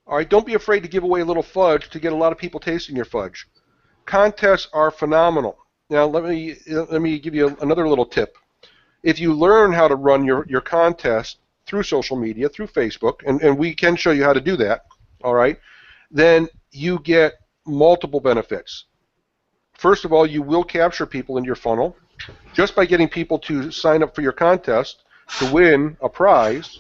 S1: All right, don't be afraid to give away a little fudge to get a lot of people tasting your fudge. Contests are phenomenal. Now let me give you another little tip. If you learn how to run your contest through social media, through Facebook, and we can show you how to do that, all right, then you get multiple benefits. First of all, you will capture people in your funnel. Just by getting people to sign up for your contest to win a prize,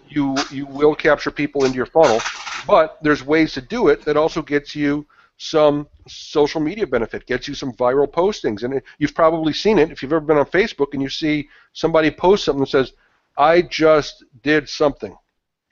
S1: you will capture people into your funnel. But there's ways to do it that also gets you some social media benefit, gets you some viral postings. And you've probably seen it if you've ever been on Facebook and you see somebody post something that says, I just did something.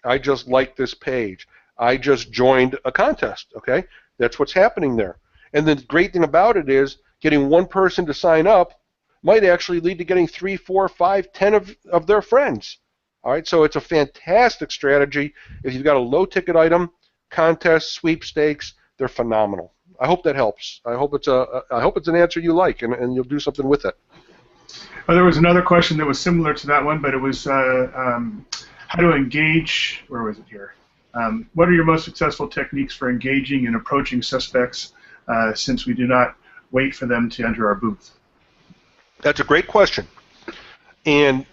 S1: I just liked this page. I just joined a contest. Okay? That's what's happening there. And the great thing about it is getting one person to sign up might actually lead to getting 3, 4, 5, 10 of their friends. All right, so it's a fantastic strategy. If you've got a low-ticket item, contests, sweepstakes, they're phenomenal. I hope that helps. I hope it's an answer you like, and you'll do something with it.
S2: Well, there was another question that was similar to that one, but it was how to engage. Where was it here? What are your most successful techniques for engaging and approaching suspects since we do not wait for them to enter our booth?
S1: That's a great question, and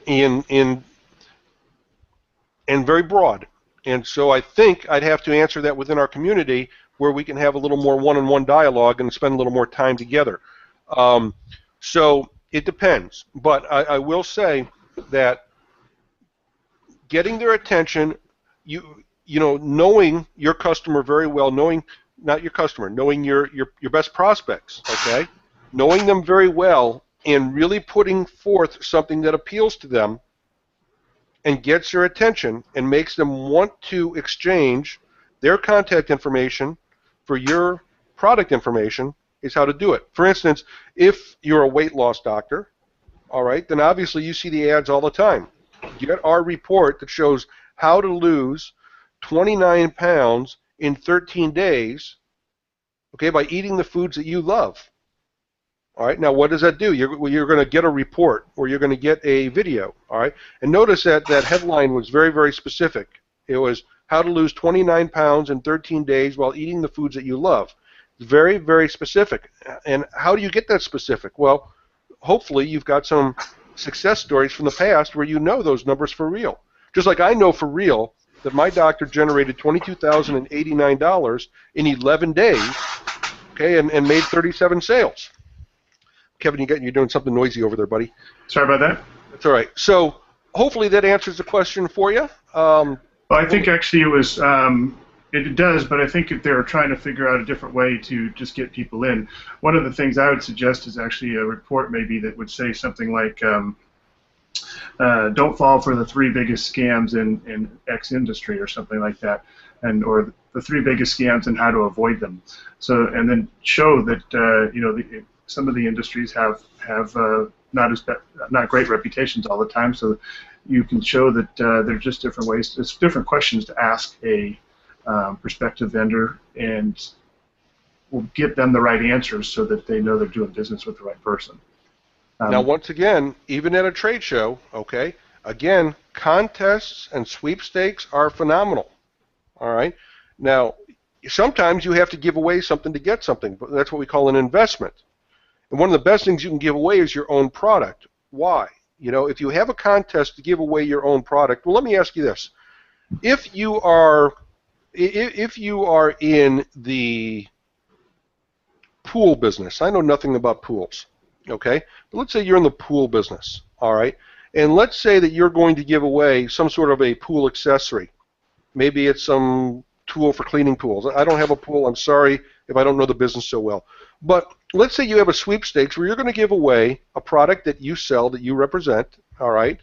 S1: very broad. And so I think I'd have to answer that within our community where we can have a little more one-on-one dialogue and spend a little more time together. So it depends, but I will say that getting their attention, knowing your customer very well, knowing your best prospects, okay? Knowing them very well and really putting forth something that appeals to them and gets their attention and makes them want to exchange their contact information for your product information is how to do it. For instance, if you're a weight loss doctor, all right, then obviously you see the ads all the time. Get our report that shows how to lose 29 pounds in 13 days, okay, by eating the foods that you love. All right, now what does that do? You're going to get a report or you're going to get a video, all right? And notice that that headline was very, very specific. It was how to lose 29 pounds in 13 days while eating the foods that you love. Very, very specific. And how do you get that specific? Well, hopefully you've got some success stories from the past where you know those numbers for real. Just like I know for real that my doctor generated $22,089 in 11 days, okay, and made 37 sales. Kevin, you're doing something noisy over there, buddy.
S2: Sorry about that.
S1: That's all right. So hopefully that answers the question for you.
S2: Well, I think actually it was, it does, but I think if they're trying to figure out a different way to just get people in, one of the things I would suggest is actually a report maybe that would say something like, don't fall for the 3 biggest scams in X industry or something like that, or the 3 biggest scams and how to avoid them. So, and then show that, some of the industries have not great reputations all the time, so you can show that there's just different ways, it's different questions to ask a prospective vendor, and will get them the right answers so that they know they're doing business with the right person.
S1: Now, once again, even at a trade show, okay, again, contests and sweepstakes are phenomenal. All right. Now, sometimes you have to give away something to get something, but that's what we call an investment. And one of the best things you can give away is your own product. Why? if you have a contest to give away your own product, well, let me ask you this. If you are in the pool business, I know nothing about pools, okay? But let's say you're in the pool business, all right? And let's say that you're going to give away some sort of a pool accessory. Maybe it's some tool for cleaning pools. I don't have a pool. I'm sorry if I don't know the business so well. But let's say you have a sweepstakes where you're going to give away a product that you sell, that you represent, all right?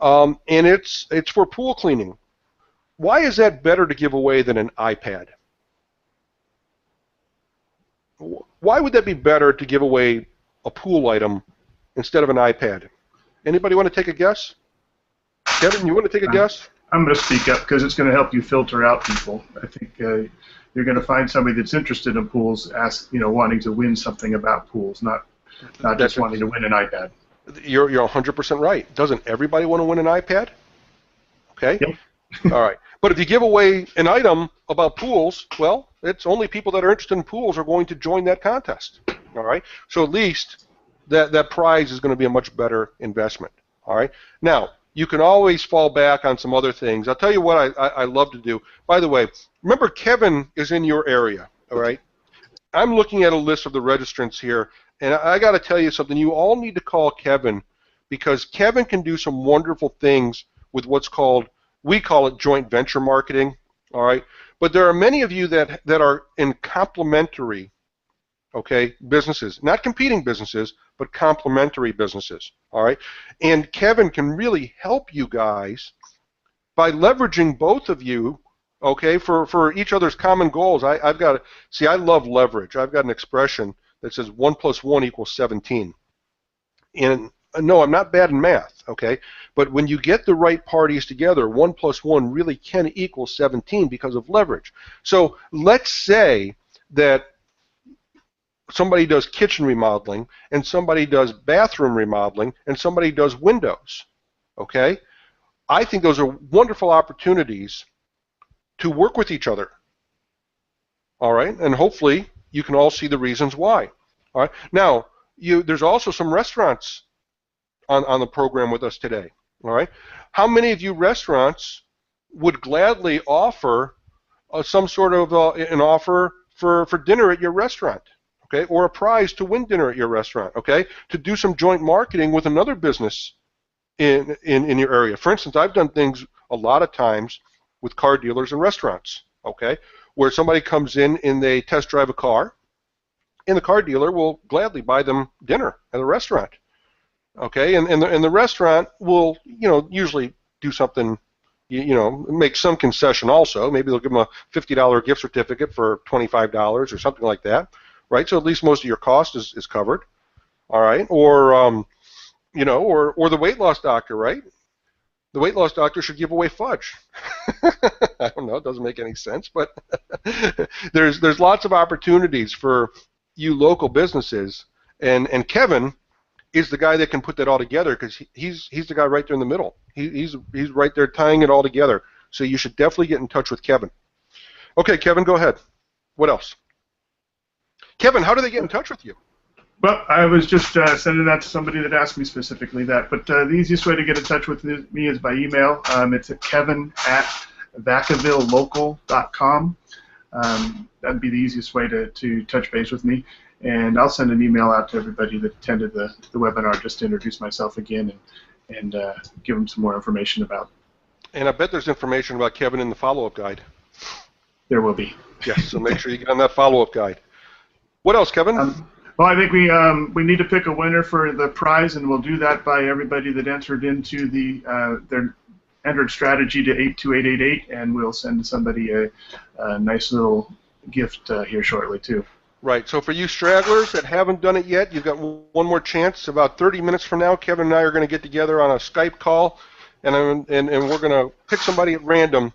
S1: And it's for pool cleaning. Why is that better to give away than an iPad? Why would that be better to give away a pool item instead of an iPad? Anybody want to take a guess? Kevin, you want to take a guess?
S2: I'm going to speak up because it's going to help you filter out people. I think you're going to find somebody that's interested in pools, wanting to win something about pools, not just wanting to win an iPad.
S1: You're 100% right. Doesn't everybody want to win an iPad? Okay.
S2: Yep.
S1: All right. But if you give away an item about pools, well, it's only people that are interested in pools are going to join that contest. All right. So at least that prize is going to be a much better investment. All right. Now, you can always fall back on some other things. I'll tell you what I love to do. By the way, remember Kevin is in your area. All right. I'm looking at a list of the registrants here, and I got to tell you something. You all need to call Kevin because Kevin can do some wonderful things with what's called, we call it joint venture marketing, all right? But there are many of you that are in complementary, okay, businesses, not competing businesses, but complementary businesses, all right? And Kevin can really help you guys by leveraging both of you, okay, for each other's common goals. I love leverage. I've got an expression that says 1 + 1 = 17. And no, I'm not bad in math, okay? But when you get the right parties together, 1 + 1 really can equal 17 because of leverage. So let's say that somebody does kitchen remodeling, and somebody does bathroom remodeling, and somebody does windows, okay? I think those are wonderful opportunities to work with each other, all right? And hopefully you can all see the reasons why, all right? Now, there's also some restaurants on the program with us today, all right? How many of you restaurants would gladly offer some sort of an offer for dinner at your restaurant, okay, or a prize to win dinner at your restaurant, okay, to do some joint marketing with another business in your area? For instance, I've done things a lot of times with car dealers and restaurants, okay, where somebody comes in and they test drive a car, and the car dealer will gladly buy them dinner at a restaurant. Okay, and the restaurant will, usually do something, make some concession also. Maybe they'll give them a $50 gift certificate for $25 or something like that, right? So at least most of your cost is covered, all right? Or, or the weight loss doctor, right? The weight loss doctor should give away fudge. I don't know, it doesn't make any sense, but there's lots of opportunities for you local businesses, and Kevin is the guy that can put that all together because he's the guy right there in the middle. He's right there tying it all together. So you should definitely get in touch with Kevin. Okay, Kevin, go ahead. What else? Kevin, how do they get in touch with you?
S2: Well, I was just sending that to somebody that asked me specifically that. But the easiest way to get in touch with me is by email. It's at kevin@vacavillelocal.com. That'd be the easiest way to touch base with me. And I'll send an email out to everybody that attended the webinar just to introduce myself again and give them some more information about.
S1: And I bet there's information about Kevin in the follow-up guide.
S2: There will be.
S1: Yes, so make sure you get on that follow-up guide. What else, Kevin?
S2: Well, I think we need to pick a winner for the prize, and we'll do that by everybody that entered into their entered strategy to 82888, and we'll send somebody a nice little gift here shortly too.
S1: Right. So for you stragglers that haven't done it yet, you've got one more chance. About 30 minutes from now, Kevin and I are going to get together on a Skype call, and we're going to pick somebody at random,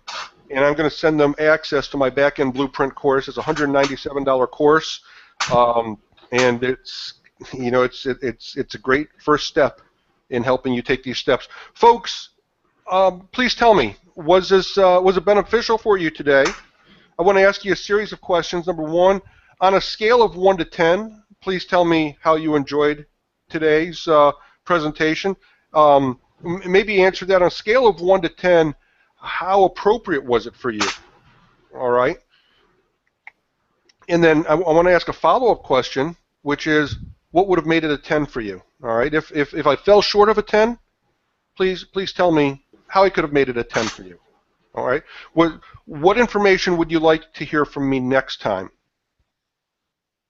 S1: and I'm going to send them access to my back-end blueprint course. It's a $197 course, and it's a great first step in helping you take these steps. Folks, please tell me, was it beneficial for you today? I want to ask you a series of questions. Number one, on a scale of 1 to 10, please tell me how you enjoyed today's presentation. Maybe answer that on a scale of 1 to 10. How appropriate was it for you? All right. And then I want to ask a follow-up question, which is, what would have made it a 10 for you? All right. If I fell short of a 10, please tell me how I could have made it a 10 for you. All right. What information would you like to hear from me next time?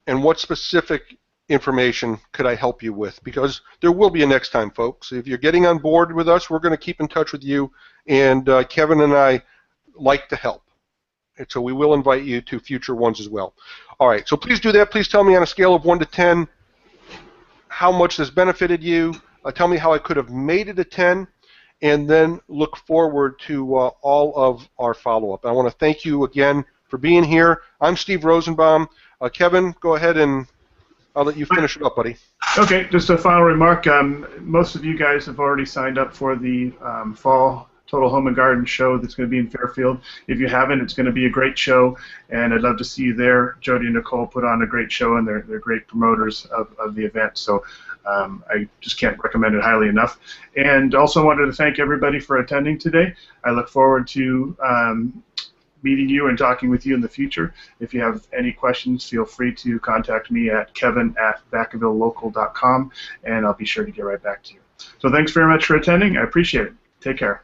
S1: And what specific information could I help you with? Because there will be a next time, folks. If you're getting on board with us, we're going to keep in touch with you, and Kevin and I like to help. And so we will invite you to future ones as well. All right, so please do that. Please tell me on a scale of 1 to 10 how much this benefited you. Tell me how I could have made it a 10, and then look forward to all of our follow-up. I want to thank you again for being here. I'm Steve Rosenbaum. Kevin, go ahead, and I'll let you finish it up, buddy.
S2: Okay, just a final remark. Most of you guys have already signed up for the fall Total Home and Garden show that's going to be in Fairfield. If you haven't, it's going to be a great show, and I'd love to see you there. Jody and Nicole put on a great show, and they're great promoters of the event, so I just can't recommend it highly enough. And also wanted to thank everybody for attending today. I look forward to meeting you and talking with you in the future. If you have any questions, feel free to contact me at kevin@vacavillelocal.com, and I'll be sure to get right back to you. So thanks very much for attending. I appreciate it. Take care.